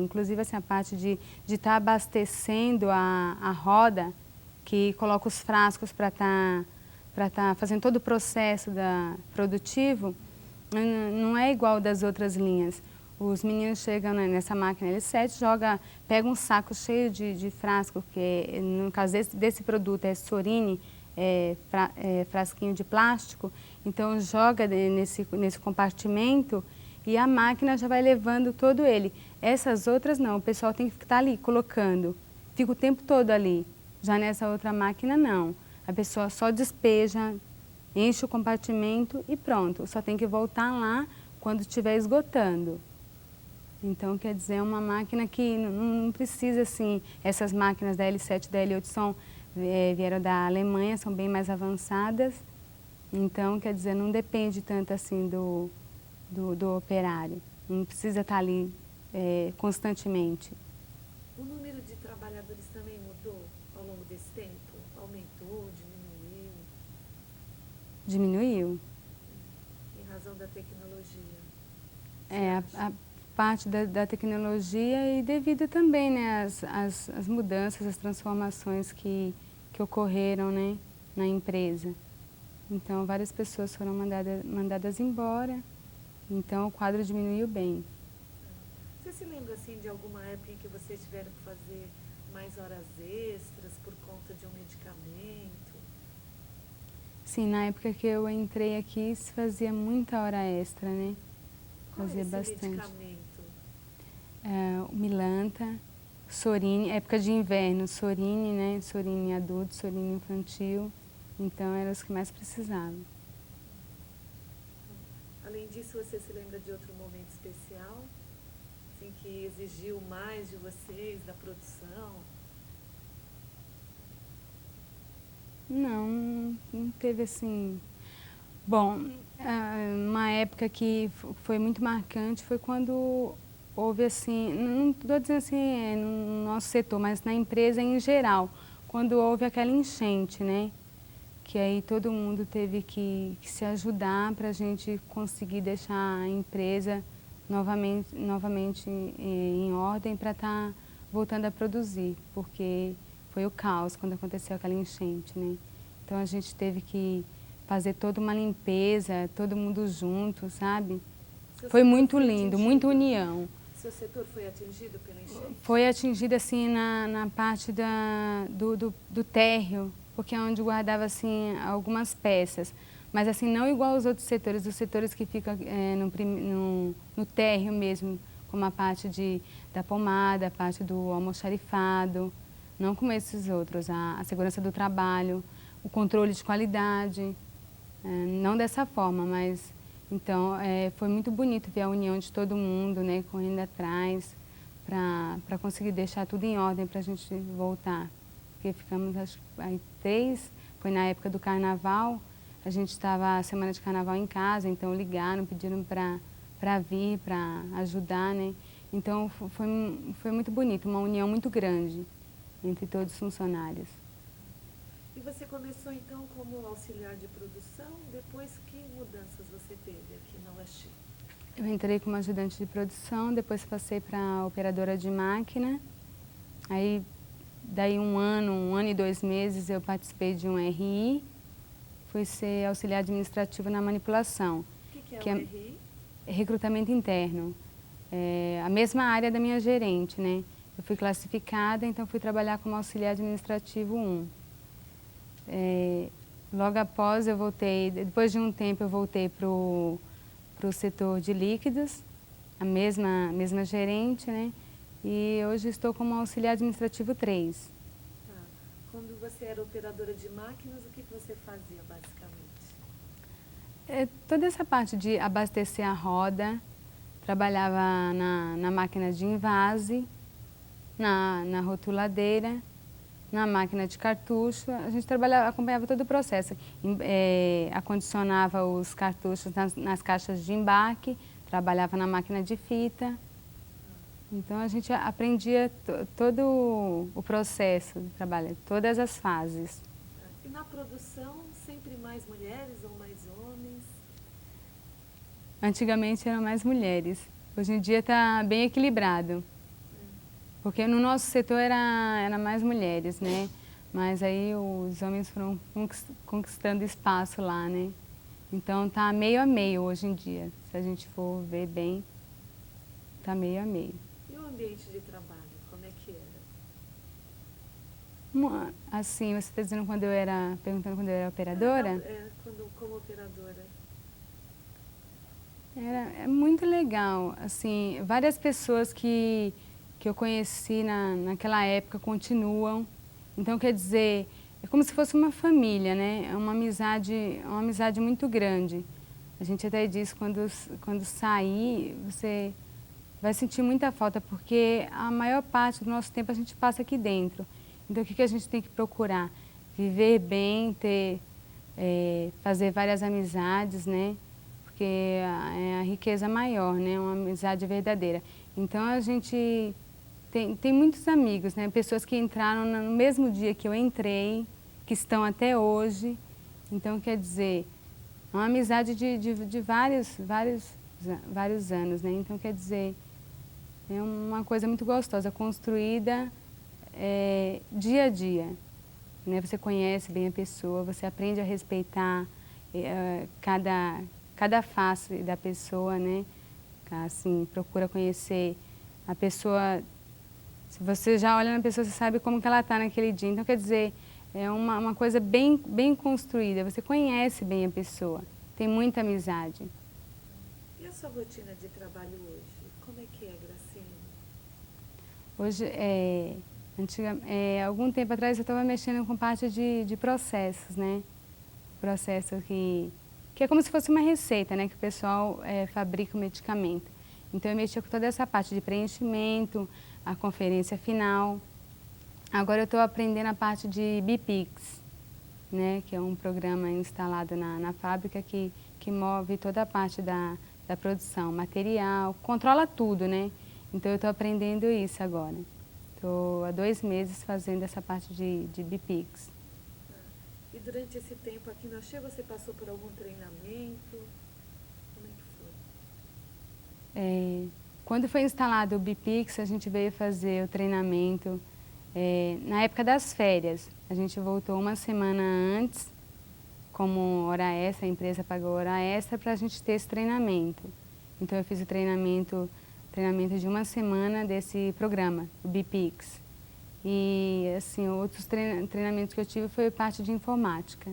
inclusive assim, a parte de estar abastecendo a roda, que coloca os frascos para estar fazendo todo o processo produtivo, não é igual das outras linhas. Os meninos chegam nessa máquina L7, pega um saco cheio de frasco, que no caso desse produto é Sorine, frasquinho de plástico, então joga nesse compartimento e a máquina já vai levando todo ele. Essas outras não, o pessoal tem que estar ali colocando, fica o tempo todo ali. Já nessa outra máquina não, a pessoa só despeja, enche o compartimento e pronto, só tem que voltar lá quando estiver esgotando. Então, quer dizer, é uma máquina que não precisa, assim, essas máquinas da L7 e da L8 vieram da Alemanha, são bem mais avançadas. Então, quer dizer, não depende tanto, assim, do operário. Não precisa estar ali constantemente. O número de trabalhadores também mudou ao longo desse tempo? Aumentou, diminuiu? Diminuiu. Em razão da tecnologia? parte da tecnologia e devido também, né, às mudanças, às transformações que ocorreram, né, na empresa. Então, várias pessoas foram mandadas embora, então o quadro diminuiu bem. Você se lembra, assim, de alguma época em que vocês tiveram que fazer mais horas extras por conta de um medicamento? Sim, na época que eu entrei aqui, se fazia muita hora extra, né? Qual Fazia é esse bastante. medicamento? O Milanta, Sorine, época de inverno, Sorine, né? Sorine adulto, Sorine infantil. Então, eram os que mais precisavam. Além disso, você se lembra de outro momento especial? Assim, que exigiu mais de vocês, da produção? Não teve assim... Bom, uma época que foi muito marcante foi quando houve assim, não estou dizendo assim no nosso setor, mas na empresa em geral, quando houve aquela enchente, né? Que aí todo mundo teve que se ajudar para a gente conseguir deixar a empresa novamente em ordem para estar voltando a produzir, porque foi o caos quando aconteceu aquela enchente, né? Então a gente teve que fazer toda uma limpeza, todo mundo junto, sabe? Foi muito lindo, muita união. Seu setor foi atingido pela enchente? Foi atingido assim na parte do térreo, porque é onde guardava assim algumas peças. Mas assim, não igual aos outros setores, os setores que ficam no térreo mesmo, como a parte da pomada, a parte do almoxarifado, não como esses outros, a segurança do trabalho, o controle de qualidade, não dessa forma, mas então foi muito bonito ver a união de todo mundo, né, correndo atrás para conseguir deixar tudo em ordem para a gente voltar. Porque ficamos, acho que aí foi na época do carnaval, a gente estava a semana de carnaval em casa, então ligaram, pediram para vir, para ajudar, né? Então foi muito bonito, uma união muito grande entre todos os funcionários. E você começou então como auxiliar de produção, depois que mudanças você teve aqui na UEXI? Eu entrei como ajudante de produção, depois passei para operadora de máquina, aí daí um ano e 2 meses eu participei de um RI, fui ser auxiliar administrativo na manipulação. O que é o RI? Recrutamento interno, a mesma área da minha gerente, né? Eu fui classificada, então fui trabalhar como auxiliar administrativo 1. Logo após eu voltei, depois de um tempo eu voltei para o setor de líquidos, a mesma gerente, né? E hoje estou como auxiliar administrativo 3. Tá. Quando você era operadora de máquinas, o que você fazia basicamente? Toda essa parte de abastecer a roda, trabalhava na máquina de envase, na rotuladeira, na máquina de cartucho, a gente acompanhava todo o processo. Acondicionava os cartuchos nas caixas de embarque, trabalhava na máquina de fita. Então a gente aprendia todo o processo de trabalho, todas as fases. E na produção, sempre mais mulheres ou mais homens? Antigamente eram mais mulheres, hoje em dia está bem equilibrado. Porque no nosso setor era mais mulheres, né? Mas aí os homens foram conquistando espaço lá, né? Então tá meio a meio hoje em dia. Se a gente for ver bem, tá meio a meio. E o ambiente de trabalho, como é que era? Assim, você está dizendo perguntando quando eu era operadora? Como operadora. É muito legal, assim, várias pessoas que eu conheci naquela época continuam. Então, quer dizer, é como se fosse uma família, né? É uma amizade muito grande. A gente até diz, quando sair, você vai sentir muita falta, porque a maior parte do nosso tempo a gente passa aqui dentro. Então, o que a gente tem que procurar? Viver bem, fazer várias amizades, né? Porque é a riqueza maior, né? Uma amizade verdadeira. Então, a gente tem muitos amigos, né? Pessoas que entraram no mesmo dia que eu entrei, que estão até hoje. Então, quer dizer, é uma amizade de vários anos, né? Então, quer dizer, É uma coisa muito gostosa, construída dia a dia. Né? Você conhece bem a pessoa, você aprende a respeitar cada face da pessoa, né? Assim, procura conhecer a pessoa. Se você já olha na pessoa, você sabe como que ela está naquele dia. Então, quer dizer, é uma coisa bem construída. Você conhece bem a pessoa, tem muita amizade. E a sua rotina de trabalho hoje? Como é que é, Graciane? Hoje, algum tempo atrás, eu estava mexendo com parte de processos, né? Processo que é como se fosse uma receita, né? Que o pessoal fabrica o medicamento. Então, eu mexia com toda essa parte de preenchimento, a conferência final. Agora eu estou aprendendo a parte de BPIX, né, que é um programa instalado na fábrica que move toda a parte da produção, material, controla tudo, né? Então eu estou aprendendo isso agora. Estou há 2 meses fazendo essa parte de BPIX. E durante esse tempo aqui no Axé, você passou por algum treinamento? Como é que foi? Quando foi instalado o BPIX, a gente veio fazer o treinamento na época das férias. A gente voltou uma semana antes, como hora extra, a empresa pagou hora extra para a gente ter esse treinamento. Então eu fiz o treinamento de uma semana desse programa, o BPIX. E assim, outros treinamentos que eu tive foi parte de informática.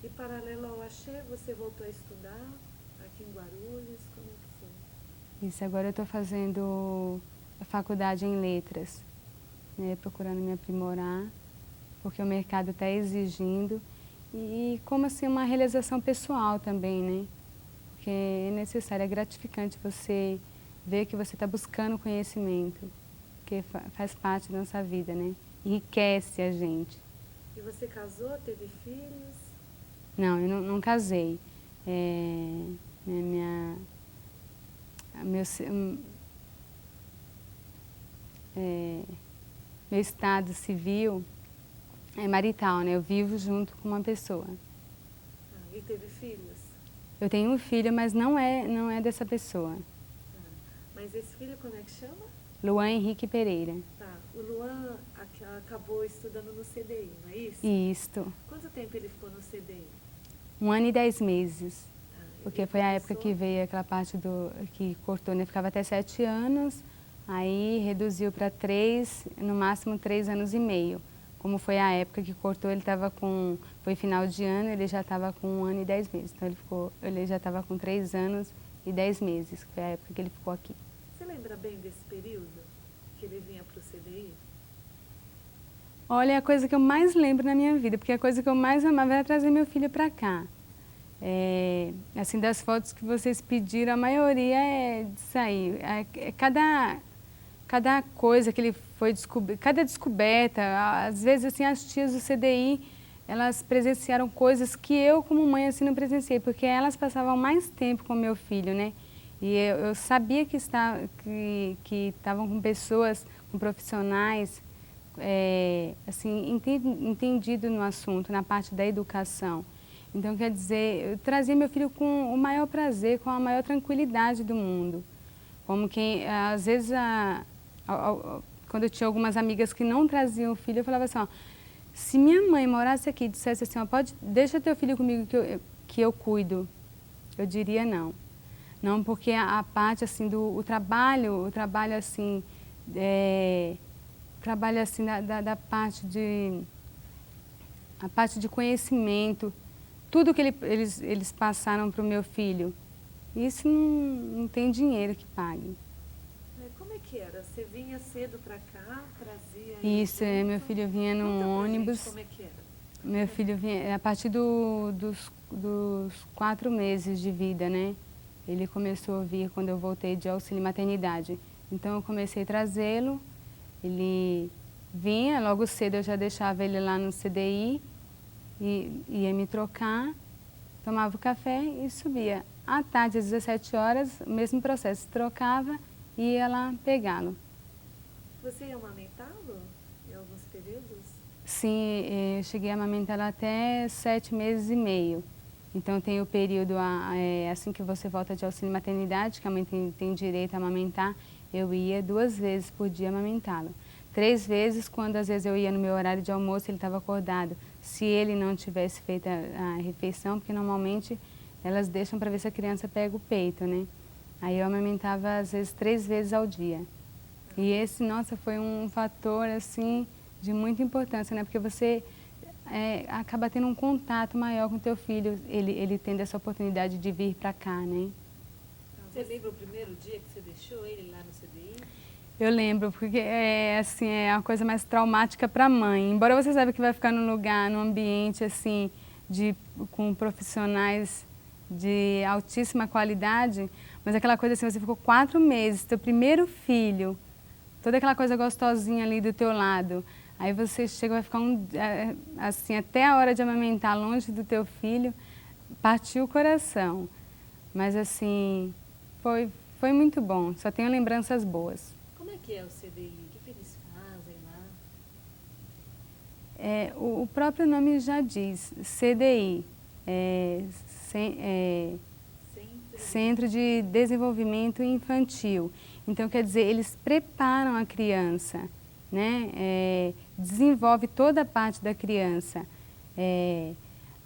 E paralelo ao Axé, você voltou a estudar aqui em Guarulhos? Como é que foi? Isso, agora eu estou fazendo a faculdade em letras, né, procurando me aprimorar, porque o mercado está exigindo. E como assim, uma realização pessoal também, né? Porque é necessário, é gratificante você ver que você está buscando conhecimento, que faz parte da nossa vida, né? Enriquece a gente. E você casou, teve filhos? Não, eu não casei. Meu estado civil é marital, né? Eu vivo junto com uma pessoa. E teve filhos? Eu tenho um filho, mas não é dessa pessoa. Mas esse filho como é que chama? Luan Henrique Pereira. Tá. O Luan acabou estudando no CDI, não é isso? Isto. Quanto tempo ele ficou no CDI? 1 ano e 10 meses. Porque Ele foi a começou... época que veio aquela parte que cortou, né? Ficava até 7 anos, aí reduziu para 3, no máximo 3 anos e meio. Como foi a época que cortou, ele estava com... Foi final de ano, ele já estava com 1 ano e 10 meses. Então ele já estava com 3 anos e 10 meses, que foi a época que ele ficou aqui. Você lembra bem desse período que ele vinha para o CDI? Olha, é a coisa que eu mais lembro na minha vida, porque a coisa que eu mais amava era trazer meu filho para cá. Assim, das fotos que vocês pediram, a maioria é disso aí. Cada coisa que ele foi descobrindo, cada descoberta, às vezes assim, as tias do CDI, elas presenciaram coisas que eu como mãe assim não presenciei, porque elas passavam mais tempo com meu filho, né? E eu sabia que estavam com pessoas, com profissionais, assim, entendido no assunto, na parte da educação. Então, quer dizer, eu trazia meu filho com o maior prazer, com a maior tranquilidade do mundo. Como que, às vezes, quando eu tinha algumas amigas que não traziam o filho, eu falava assim, ó, se minha mãe morasse aqui e dissesse assim, ó, deixa teu filho comigo que eu cuido, eu diria não. Não, porque a parte assim o trabalho assim, da parte a parte de conhecimento, tudo que eles passaram para o meu filho, isso não tem dinheiro que pague. Como é que era? Você vinha cedo para cá, trazia... Isso, meu filho vinha no ônibus. Como é que era? Meu filho vinha a partir dos 4 meses de vida, né? Ele começou a vir quando eu voltei de auxílio maternidade. Então eu comecei a trazê-lo, ele vinha, logo cedo eu já deixava ele lá no CDI, e ia me trocar, tomava o café e subia. À tarde, às 17 horas, o mesmo processo, trocava e ia lá pegá-lo. Você ia amamentá-lo em alguns períodos? Sim, eu cheguei a amamentá-lo até 7 meses e meio. Então tem o período, assim que você volta de auxílio maternidade, que a mãe tem direito a amamentar, eu ia 2 vezes por dia amamentá-lo. 3 vezes, quando às vezes eu ia no meu horário de almoço, ele estava acordado. Se ele não tivesse feito a refeição, porque normalmente elas deixam para ver se a criança pega o peito, né? Aí eu amamentava às vezes 3 vezes ao dia. E esse, nossa, foi um fator assim de muita importância, né? Porque você acaba tendo um contato maior com o teu filho, ele tendo essa oportunidade de vir para cá, né? Você lembra o primeiro dia que você deixou ele lá no CDI? Eu lembro, porque assim, é a coisa mais traumática para a mãe. Embora você saiba que vai ficar num lugar, num ambiente assim, com profissionais de altíssima qualidade, mas aquela coisa assim, você ficou 4 meses, teu primeiro filho, toda aquela coisa gostosinha ali do teu lado. Aí você chega, vai ficar assim, até a hora de amamentar longe do teu filho, partiu o coração. Mas assim, foi muito bom, só tenho lembranças boas. Como é que é o CDI? O que eles fazem lá? O próprio nome já diz, CDI, Centro de Desenvolvimento Infantil. Então, quer dizer, eles preparam a criança, né? Desenvolve toda a parte da criança,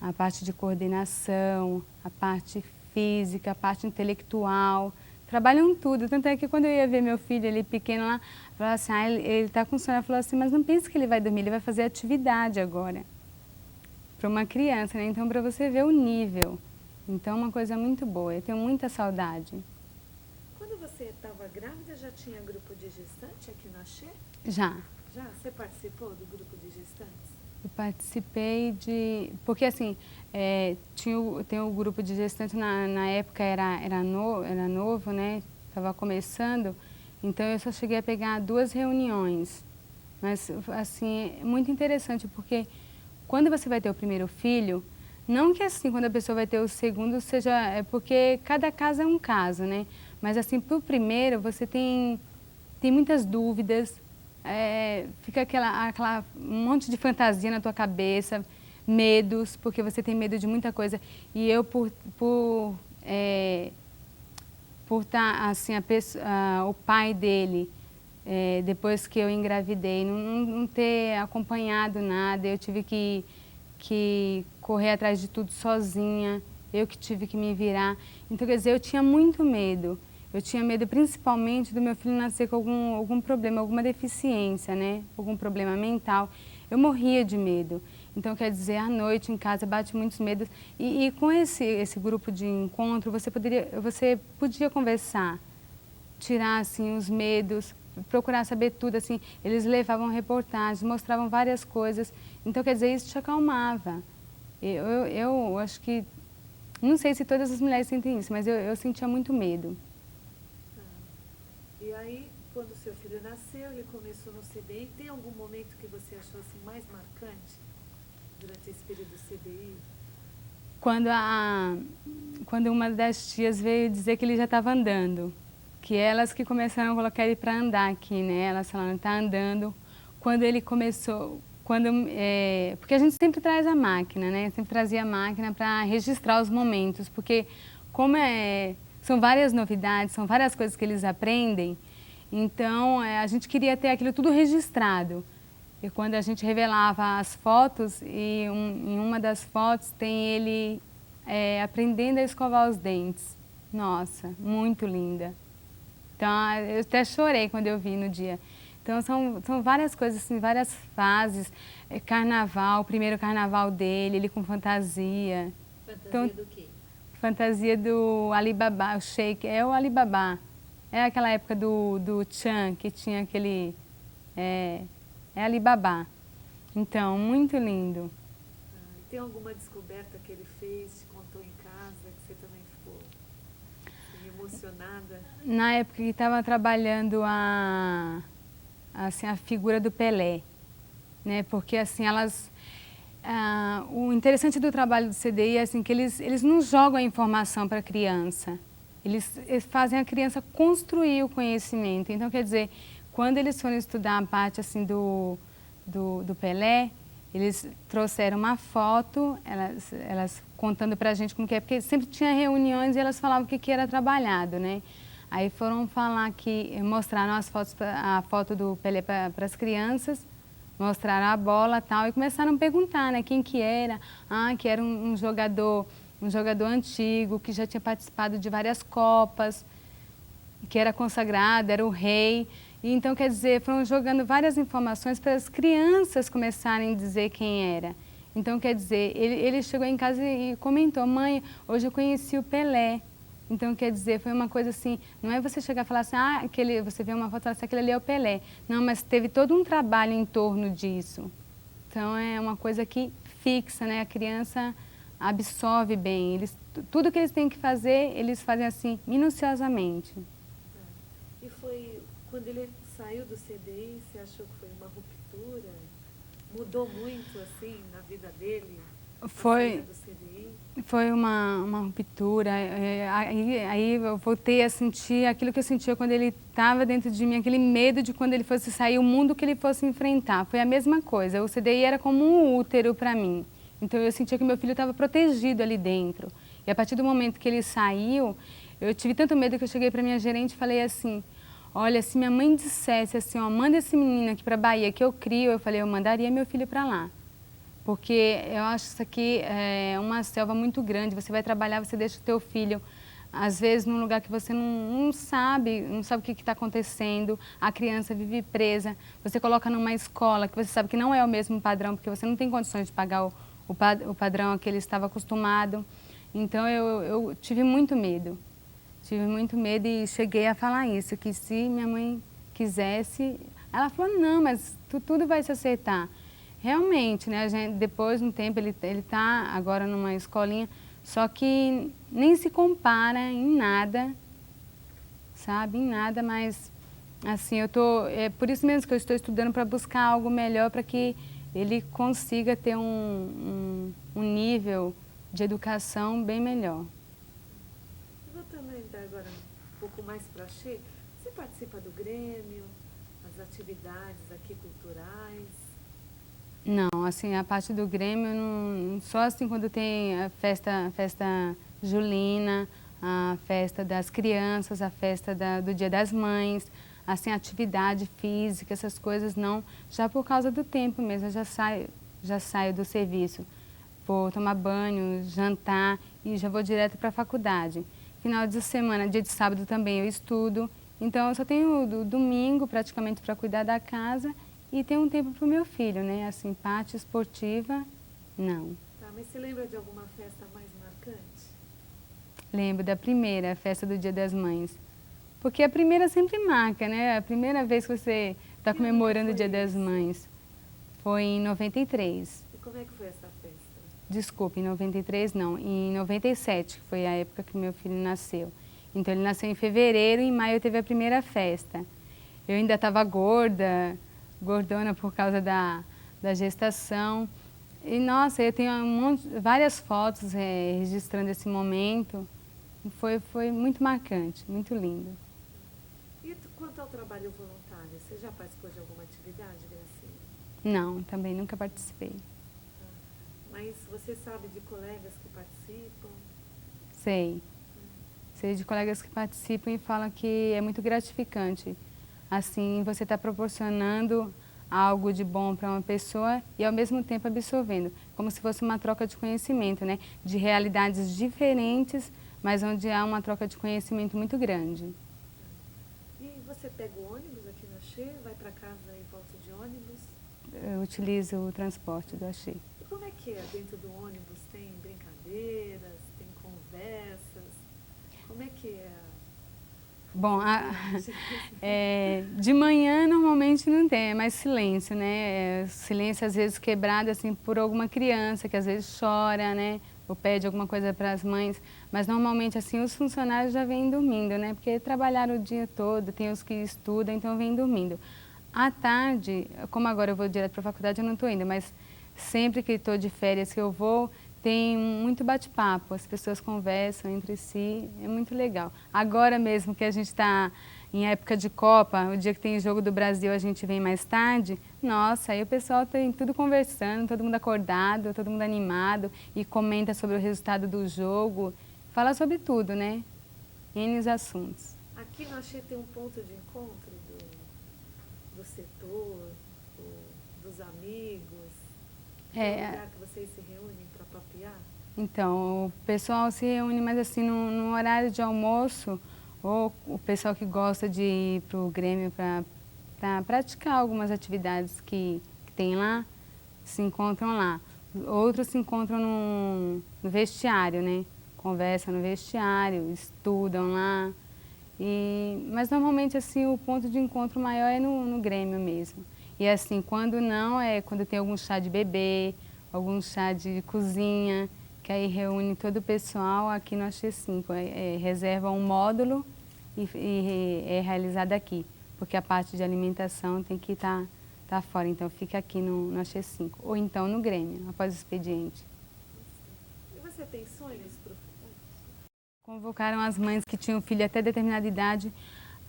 a parte de coordenação, a parte física, a parte intelectual, trabalham tudo. Tanto é que quando eu ia ver meu filho ali pequeno lá, eu falava assim, ele está com sono, eu falava assim, mas não pense que ele vai dormir, ele vai fazer atividade agora. Para uma criança, né? Então, para você ver o nível. Então, uma coisa muito boa, eu tenho muita saudade. Quando você estava grávida, já tinha grupo de gestante aqui na Axé? Já. Já? Você participou do grupo de gestantes? Eu participei porque assim, tem o grupo de gestantes, na época era novo, né? Estava começando, então eu só cheguei a pegar 2 reuniões. Mas assim, é muito interessante, porque quando você vai ter o primeiro filho, não que assim, quando a pessoa vai ter o segundo, porque cada caso é um caso, né? Mas assim, pro primeiro, você tem muitas dúvidas, fica aquela um monte de fantasia na tua cabeça, medos, porque você tem medo de muita coisa. E eu, por estar, assim, o pai dele, depois que eu engravidei, não ter acompanhado nada, eu tive que correr atrás de tudo sozinha, eu que tive que me virar. Então, quer dizer, eu tinha muito medo. Eu tinha medo principalmente do meu filho nascer com algum problema, alguma deficiência, né? Algum problema mental. Eu morria de medo. Então, quer dizer, à noite em casa bate muitos medos. E com esse grupo de encontro, você podia conversar, tirar assim, os medos, procurar saber tudo. Assim, eles levavam reportagens, mostravam várias coisas. Então, quer dizer, isso te acalmava. Eu acho que, não sei se todas as mulheres sentem isso, mas eu sentia muito medo. E aí, quando o seu filho nasceu, ele começou no CDI, tem algum momento que você achou assim, mais marcante durante esse período do CDI? Quando uma das tias veio dizer que ele já estava andando, que elas que começaram a colocar ele para andar aqui, né? Elas falaram, está andando. Quando ele começou, porque a gente sempre traz a máquina, né? Sempre trazia a máquina para registrar os momentos, porque como são várias novidades, são várias coisas que eles aprendem, então a gente queria ter aquilo tudo registrado. E quando a gente revelava as fotos, em uma das fotos tem ele aprendendo a escovar os dentes. Nossa, muito linda. Então eu até chorei quando eu vi no dia. Então são várias coisas, assim, várias fases. Carnaval, o primeiro carnaval dele, ele com fantasia. Fantasia do quê? Fantasia do Alibaba, o Sheik, é o Alibaba. É aquela época do Chan, que tinha aquele... É Alibaba. Então, muito lindo. Tem alguma descoberta que ele fez, te contou em casa, que você também ficou assim, emocionada? Na época que estava trabalhando a figura do Pelé, né? Porque assim, o interessante do trabalho do CDI é assim, que eles não jogam a informação para a criança, eles fazem a criança construir o conhecimento. Então, quer dizer, quando eles foram estudar a parte assim, do Pelé, eles trouxeram uma foto, elas contando pra gente como que é, porque sempre tinha reuniões e elas falavam o que era trabalhado, né? Aí foram falar que, mostraram as fotos, a foto do Pelé para as crianças, mostraram a bola e tal, e começaram a perguntar, né, quem que era. Ah, que era um jogador antigo, que já tinha participado de várias Copas, que era consagrado, era o rei. E então, quer dizer, foram jogando várias informações para as crianças começarem a dizer quem era. Então, quer dizer, ele chegou em casa e comentou, mãe, hoje eu conheci o Pelé. Então, quer dizer, foi uma coisa assim, não é você chegar e falar assim, ah, você vê uma foto e falar assim, aquele ali é o Pelé. Não, mas teve todo um trabalho em torno disso. Então, é uma coisa que fixa, né? A criança absorve bem. Tudo que eles têm que fazer, eles fazem assim, minuciosamente. E foi, quando ele saiu do CDI, você achou que foi uma ruptura? Mudou muito, assim, na vida dele? Foi uma ruptura, aí eu voltei a sentir aquilo que eu sentia quando ele estava dentro de mim, aquele medo de quando ele fosse sair, o mundo que ele fosse enfrentar. Foi a mesma coisa, o CDI era como um útero para mim. Então eu sentia que meu filho estava protegido ali dentro. E a partir do momento que ele saiu, eu tive tanto medo que eu cheguei para minha gerente e falei assim, olha, se minha mãe dissesse assim, ó, manda esse menino aqui para a Bahia que eu crio, eu falei, eu mandaria meu filho para lá. Porque eu acho que isso aqui é uma selva muito grande, você vai trabalhar, você deixa o teu filho, às vezes, num lugar que você não sabe o que está acontecendo, a criança vive presa, você coloca numa escola que você sabe que não é o mesmo padrão, porque você não tem condições de pagar o padrão a que ele estava acostumado. Então, eu tive muito medo e cheguei a falar isso, que se minha mãe quisesse, ela falou, não, mas tudo vai se acertar. Realmente, né, depois de um tempo, ele está agora numa escolinha, só que nem se compara em nada, sabe, em nada, mas assim, é por isso mesmo que eu estou estudando para buscar algo melhor, para que ele consiga ter um nível de educação bem melhor. Voltando ainda agora um pouco mais para Axé, você participa do Grêmio, as atividades aqui culturais? Não, assim, a parte do Grêmio, só assim quando tem a festa julina, a festa das crianças, a festa do Dia das Mães, assim, atividade física, essas coisas não, já por causa do tempo mesmo, eu já saio do serviço, vou tomar banho, jantar e já vou direto para a faculdade. Final de semana, dia de sábado também eu estudo, então eu só tenho o domingo praticamente para cuidar da casa e ter um tempo para o meu filho, né? Assim, parte esportiva, não. Tá, mas você lembra de alguma festa mais marcante? Lembro da primeira, a festa do Dia das Mães. Porque a primeira sempre marca, né? A primeira vez que você está comemorando o Dia das Mães. Foi em 93. E como é que foi essa festa? Desculpe, em 93 não, em 97, que foi a época que meu filho nasceu. Então ele nasceu em fevereiro e em maio teve a primeira festa. Eu ainda estava gordona por causa da gestação. E, nossa, eu tenho várias fotos registrando esse momento. Foi muito marcante, muito lindo. E quanto ao trabalho voluntário, você já participou de alguma atividade, Gracinha? Não, também nunca participei. Mas você sabe de colegas que participam? Sei. Sei de colegas que participam e falam que é muito gratificante. Assim, você está proporcionando algo de bom para uma pessoa e ao mesmo tempo absorvendo, como se fosse uma troca de conhecimento, né? De realidades diferentes, mas onde há uma troca de conhecimento muito grande. E você pega o ônibus aqui no Axé, vai para casa e volta de ônibus? Eu utilizo o transporte do Axé. E como é que é dentro do ônibus? Tem brincadeiras, tem conversas? Como é que é? Bom, de manhã normalmente não tem, é mais silêncio, né? Silêncio às vezes quebrado assim por alguma criança que às vezes chora, né? Ou pede alguma coisa para as mães, mas normalmente assim os funcionários já vêm dormindo, né? Porque trabalharam o dia todo, tem os que estudam, então vêm dormindo. À tarde, como agora eu vou direto para a faculdade, eu não estou indo, mas sempre que estou de férias que eu vou, tem muito bate-papo, as pessoas conversam entre si, é muito legal. Agora mesmo que a gente está em época de Copa, o dia que tem jogo do Brasil a gente vem mais tarde, nossa, aí o pessoal tem tudo conversando, todo mundo acordado, todo mundo animado e comenta sobre o resultado do jogo, fala sobre tudo, né? N assuntos. Aqui no Axê tem um ponto de encontro do setor, dos amigos, é um lugar que vocês se reúnem para papear? Então, o pessoal se reúne, mas assim, no horário de almoço, ou o pessoal que gosta de ir para o Grêmio para praticar algumas atividades que tem lá, se encontram lá. Outros se encontram no vestiário, né? Conversam no vestiário, estudam lá. Mas normalmente assim, o ponto de encontro maior é no Grêmio mesmo. E assim, quando não, é quando tem algum chá de bebê, algum chá de cozinha, que aí reúne todo o pessoal aqui no AX5. Reserva um módulo e é realizado aqui, porque a parte de alimentação tem que estar fora, então fica aqui no AX5. Ou então no Grêmio, após o expediente. E você tem sonhos para o futuro? Convocaram as mães que tinham filho até determinada idade.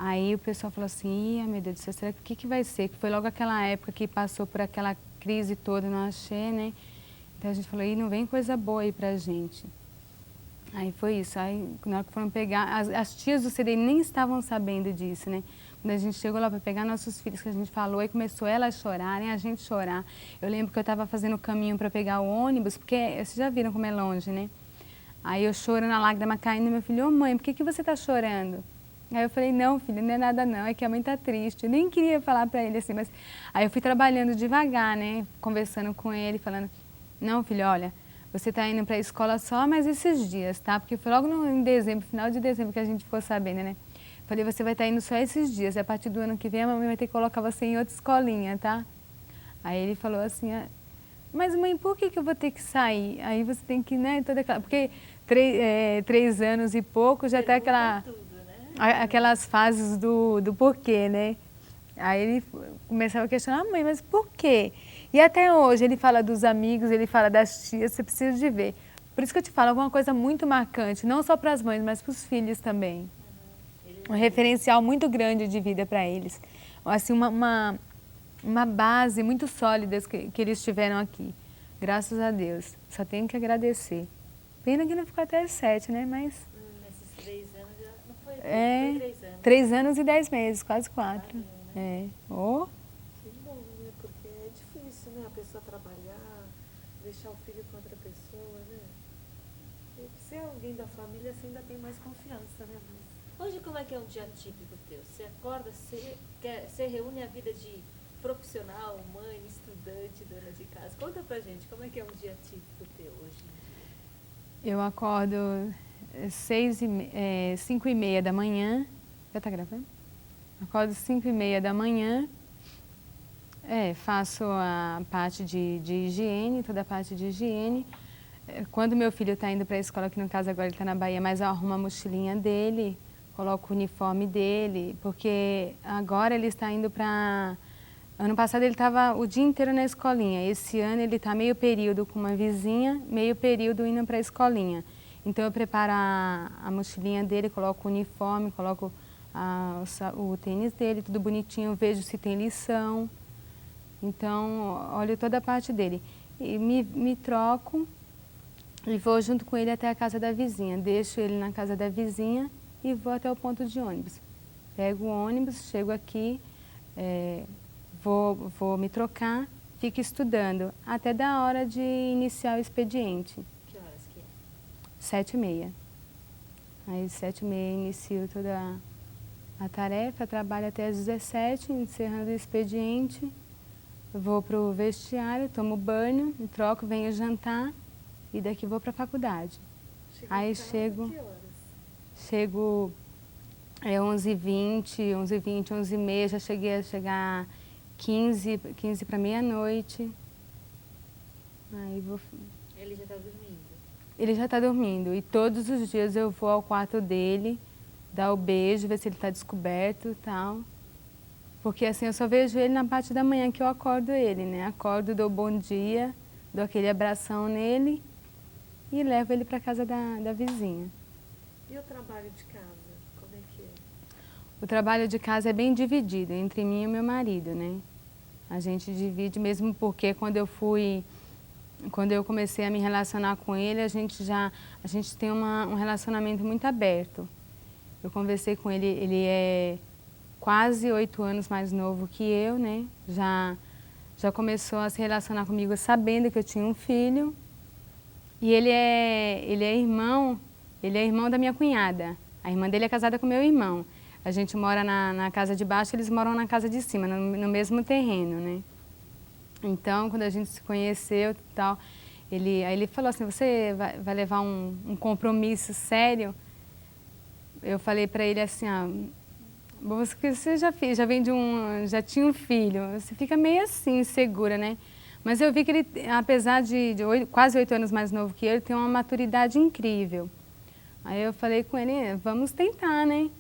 Aí o pessoal falou assim, meu Deus do céu, será que vai ser? Que foi logo aquela época que passou por aquela crise toda no Axé, né? Então a gente falou, não vem coisa boa aí pra gente. Aí foi isso, aí na hora que foram pegar, as tias do CDI nem estavam sabendo disso, né? Quando a gente chegou lá para pegar nossos filhos, que a gente falou, aí começou elas a chorarem, a gente chorar. Eu lembro que eu estava fazendo o caminho para pegar o ônibus, porque vocês já viram como é longe, né? Aí eu chorando, a lágrima caindo, meu filho, ô mãe, por que você está chorando? Aí eu falei, não filho, não é nada não, é que a mãe está triste. Eu nem queria falar para ele assim, mas aí eu fui trabalhando devagar, né? Conversando com ele, falando, não filho, olha, você está indo para a escola só mais esses dias, tá? Porque foi logo em dezembro, final de dezembro que a gente ficou sabendo, né? Falei, você vai estar indo só esses dias, a partir do ano que vem a mamãe vai ter que colocar você em outra escolinha, tá? Aí ele falou assim, mas mãe, por que eu vou ter que sair? Aí você tem que, né, toda aquela... Porque 3 anos e pouco já tem aquelas fases do porquê, né? Aí ele começava a questionar, mãe, mas por quê? E até hoje ele fala dos amigos, ele fala das tias, você precisa de ver. Por isso que eu te falo, alguma coisa muito marcante, não só para as mães, mas para os filhos também. Um referencial muito grande de vida para eles. Assim, uma base muito sólida que eles tiveram aqui. Graças a Deus. Só tenho que agradecer. Pena que não ficou até as 7, né? Mas... Esses 3 anos já não foi, foi 3 anos. 3 anos e 10 meses, quase 4. Né? Oh. Que bom, né? Porque é difícil, né? A pessoa trabalhar, deixar o filho com outra pessoa, né? E se é alguém da família, você ainda tem mais confiança, né? Hoje, como é que é um dia típico teu? Você acorda, você reúne a vida de profissional, mãe, estudante, dona de casa. Conta pra gente, como é que é um dia típico teu hoje em dia? Eu acordo 5h30 da manhã. Já tá gravando? Acordo 5h30 da manhã. Faço a parte de higiene, toda a parte de higiene. Quando meu filho está indo para a escola, que no caso agora ele está na Bahia, mas eu arrumo a mochilinha dele, coloco o uniforme dele, porque agora ele está indo para... Ano passado ele estava o dia inteiro na escolinha, esse ano ele está meio período com uma vizinha, meio período indo para a escolinha. Então eu preparo a mochilinha dele, coloco o uniforme, coloco o tênis dele, tudo bonitinho, vejo se tem lição. Então olho toda a parte dele. E me troco e vou junto com ele até a casa da vizinha. Deixo ele na casa da vizinha e vou até o ponto de ônibus. Pego o ônibus, chego aqui, vou me trocar, fico estudando até da hora de iniciar o expediente. Que horas que é? 7h30. Aí 7h30 inicio toda a tarefa, trabalho até às 17h, encerrando o expediente. Vou para o vestiário, tomo banho, me troco, venho jantar e daqui vou para a faculdade. Aí chego 11h20, 11h30, já cheguei a chegar 15 para meia-noite. Aí vou... Ele já está dormindo? Ele já está dormindo e todos os dias eu vou ao quarto dele, dar o beijo, ver se ele está descoberto e tal. Porque assim, eu só vejo ele na parte da manhã que eu acordo ele, né? Acordo, dou bom dia, dou aquele abração nele e levo ele para casa da vizinha. E o trabalho de casa, como é que é? O trabalho de casa é bem dividido entre mim e meu marido, né? A gente divide mesmo porque quando eu comecei a me relacionar com ele, a gente tem um relacionamento muito aberto. Eu conversei com ele, ele é quase 8 anos mais novo que eu, né? Já começou a se relacionar comigo sabendo que eu tinha um filho. E ele é irmão da minha cunhada. A irmã dele é casada com meu irmão. A gente mora na casa de baixo, eles moram na casa de cima, no mesmo terreno, né? Então, quando a gente se conheceu e tal, aí ele falou assim, você vai levar um compromisso sério? Eu falei para ele assim, você já vem já tinha um filho, você fica meio assim, insegura, né? Mas eu vi que ele, apesar de quase 8 anos mais novo que eu, ele tem uma maturidade incrível. Aí eu falei com ele, vamos tentar, né?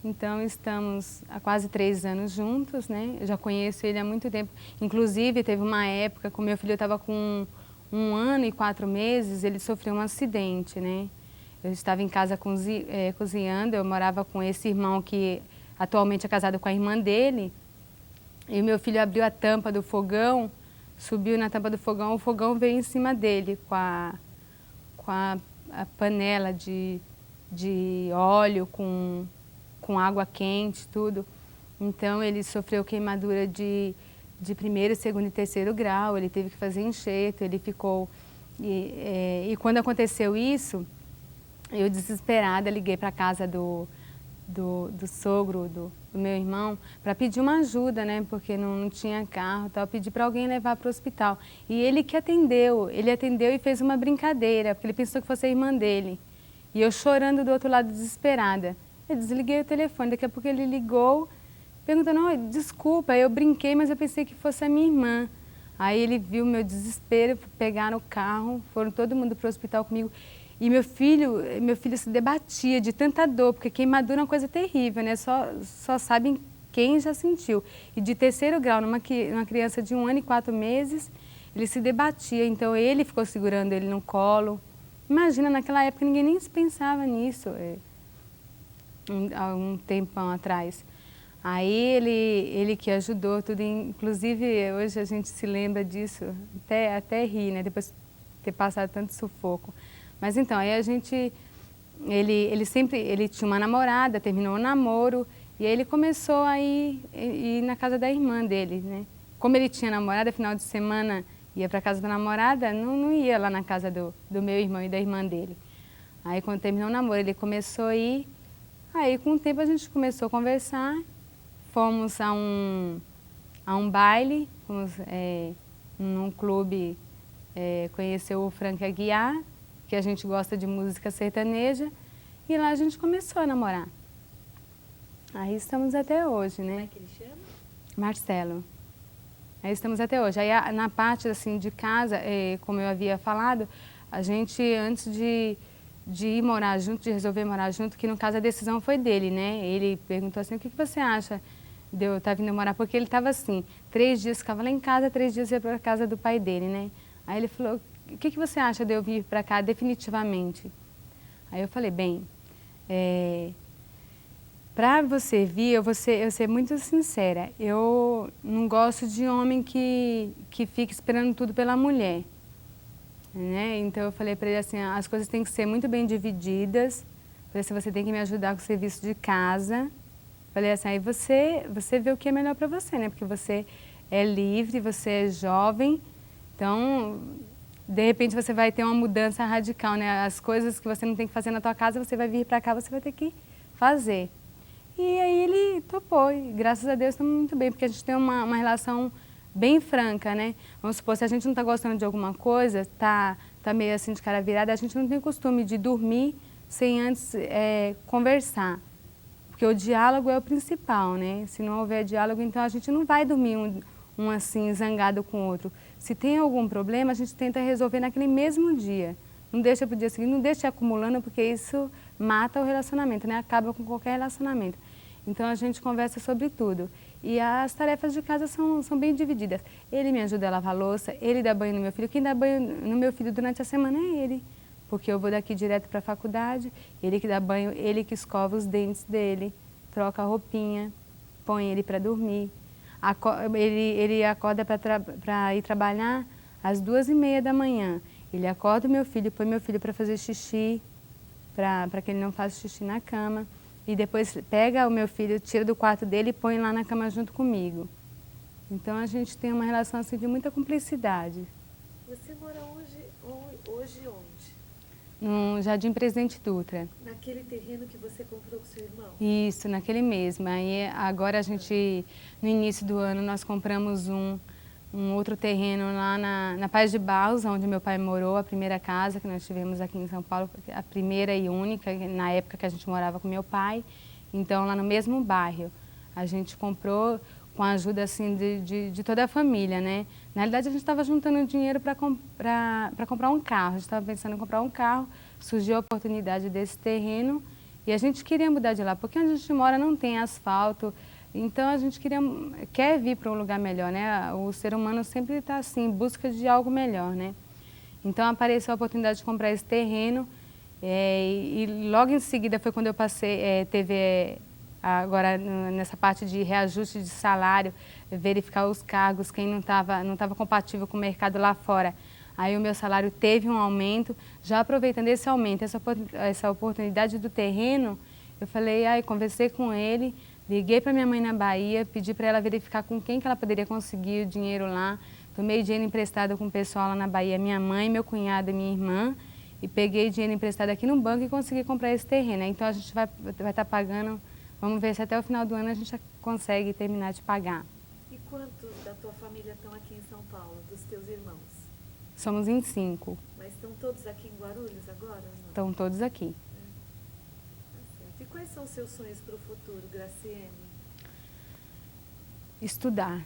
Então, estamos há quase 3 anos juntos, né? Eu já conheço ele há muito tempo. Inclusive, teve uma época que o meu filho estava com 1 ano e 4 meses, ele sofreu um acidente, né? Eu estava em casa cozinhando, eu morava com esse irmão que atualmente é casado com a irmã dele. E o meu filho abriu a tampa do fogão, subiu na tampa do fogão, o fogão veio em cima dele com a panela de óleo, com água quente, tudo. Então, ele sofreu queimadura de 1º, 2º e 3º grau, ele teve que fazer enxerto, ele ficou... E quando aconteceu isso, eu desesperada liguei para a casa do sogro do meu irmão para pedir uma ajuda, né? Porque não tinha carro, tal, pedi para alguém levar para o hospital. E ele ele atendeu e fez uma brincadeira, porque ele pensou que fosse a irmã dele. E eu chorando do outro lado, desesperada. Eu desliguei o telefone, daqui a pouco ele ligou, perguntando, desculpa, eu brinquei, mas eu pensei que fosse a minha irmã. Aí ele viu meu desespero, pegaram o carro, foram todo mundo para o hospital comigo. E meu filho se debatia de tanta dor, porque queimadura é uma coisa terrível, né? Só sabem quem já sentiu. E de 3º grau, numa criança de 1 ano e 4 meses, ele se debatia. Então ele ficou segurando ele no colo. Imagina, naquela época ninguém nem se pensava nisso, há um tempão atrás. Aí ele que ajudou tudo, inclusive hoje a gente se lembra disso, até ri, né? Depois de ter passado tanto sufoco. Mas então, aí ele tinha uma namorada, terminou o namoro, e aí ele começou a ir na casa da irmã dele, né? Como ele tinha namorada, final de semana ia para a casa da namorada, não ia lá na casa do meu irmão e da irmã dele. Aí quando terminou o namoro, ele começou a ir, aí com o tempo a gente começou a conversar, fomos a um baile, fomos num clube conhecer o Frank Aguiar, que a gente gosta de música sertaneja, e lá a gente começou a namorar. Aí estamos até hoje, né? Como é que ele chama? Marcelo. Aí estamos até hoje. Aí na parte assim, de casa, como eu havia falado, a gente antes de ir morar junto, de resolver morar junto, que no caso a decisão foi dele, né? Ele perguntou assim, o que você acha de eu estar vindo morar? Porque ele estava assim, 3 dias ficava lá em casa, 3 dias ia para a casa do pai dele, né? Aí ele falou, o que você acha de eu vir para cá definitivamente? Aí eu falei, bem, para você vir, eu vou ser muito sincera, eu não gosto de homem que fica esperando tudo pela mulher, né? Então eu falei para ele assim, as coisas têm que ser muito bem divididas, falei assim, você tem que me ajudar com o serviço de casa, falei assim, aí você vê o que é melhor para você, né? Porque você é livre, você é jovem, então... De repente você vai ter uma mudança radical, né? As coisas que você não tem que fazer na tua casa, você vai vir para cá, você vai ter que fazer. E aí ele topou, e graças a Deus estamos muito bem, porque a gente tem uma relação bem franca, né? Vamos supor, se a gente não está gostando de alguma coisa, tá meio assim de cara virada, a gente não tem o costume de dormir sem antes conversar. Porque o diálogo é o principal, né? Se não houver diálogo, então a gente não vai dormir um assim zangado com o outro. Se tem algum problema, a gente tenta resolver naquele mesmo dia. Não deixa para o dia seguinte, não deixa acumulando, porque isso mata o relacionamento, né? Acaba com qualquer relacionamento. Então a gente conversa sobre tudo. E as tarefas de casa são bem divididas. Ele me ajuda a lavar a louça, ele dá banho no meu filho. Quem dá banho no meu filho durante a semana é ele. porque eu vou daqui direto para a faculdade, ele que dá banho, ele que escova os dentes dele, troca a roupinha, põe ele para dormir. Ele acorda para ir trabalhar às 2h30 da manhã. Ele acorda o meu filho, põe meu filho para fazer xixi, para que ele não faça xixi na cama. E depois pega o meu filho, tira do quarto dele e põe lá na cama junto comigo. Então a gente tem uma relação assim, de muita cumplicidade. Você mora hoje onde? No Jardim Presidente Dutra. Naquele terreno que você comprou com seu irmão? Isso, naquele mesmo. Aí agora a gente, no início do ano, nós compramos um outro terreno lá na Paz de Barros, onde meu pai morou, a primeira casa que nós tivemos aqui em São Paulo, a primeira e única, na época que a gente morava com meu pai. Então, lá no mesmo bairro, a gente comprou com a ajuda assim, de toda a família, né? Na realidade, a gente estava juntando dinheiro para comprar um carro. A gente estava pensando em comprar um carro, surgiu a oportunidade desse terreno e a gente queria mudar de lá, porque onde a gente mora não tem asfalto. Então a gente quer vir para um lugar melhor, né? O ser humano sempre está assim, em busca de algo melhor, né? Então apareceu a oportunidade de comprar esse terreno e logo em seguida foi quando eu teve agora nessa parte de reajuste de salário, verificar os cargos, quem não estava compatível com o mercado lá fora. Aí o meu salário teve um aumento, já aproveitando esse aumento, essa oportunidade do terreno, eu falei, conversei com ele, liguei para minha mãe na Bahia, pedi para ela verificar com quem que ela poderia conseguir o dinheiro lá. Tomei dinheiro emprestado com o pessoal lá na Bahia, minha mãe, meu cunhado e minha irmã. E peguei dinheiro emprestado aqui no banco e consegui comprar esse terreno. Então a gente vai estar pagando, vamos ver se até o final do ano a gente já consegue terminar de pagar. E quantos da tua família estão aqui em São Paulo, dos teus irmãos? Somos em 5. Mas estão todos aqui em Guarulhos agora? Ou não? Estão todos aqui. E quais são os seus sonhos para o futuro, Graciene? Estudar.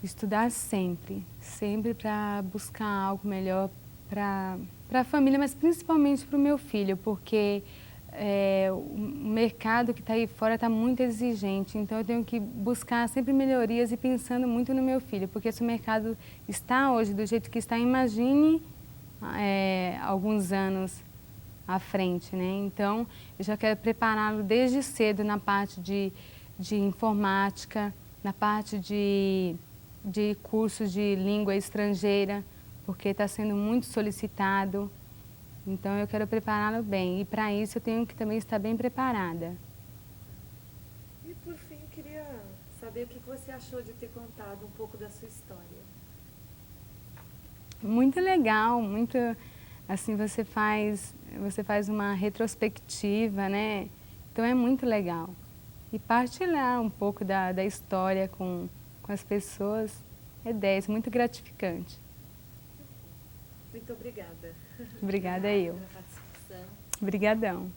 Estudar sempre. Sempre para buscar algo melhor para a família, mas principalmente para o meu filho, porque o mercado que está aí fora está muito exigente, então eu tenho que buscar sempre melhorias e pensando muito no meu filho, porque se o mercado está hoje do jeito que está, imagine alguns anos à frente, né? Então, eu já quero prepará-lo desde cedo na parte de informática, na parte de cursos de língua estrangeira, porque está sendo muito solicitado. Então, eu quero prepará-lo bem. E, para isso, eu tenho que também estar bem preparada. E, por fim, eu queria saber o que você achou de ter contado um pouco da sua história. Muito legal, muito... Assim, você faz uma retrospectiva, né? Então é muito legal. E partilhar um pouco da história com as pessoas é 10, muito gratificante. Muito obrigada. Obrigada eu. Pela participação. Obrigadão.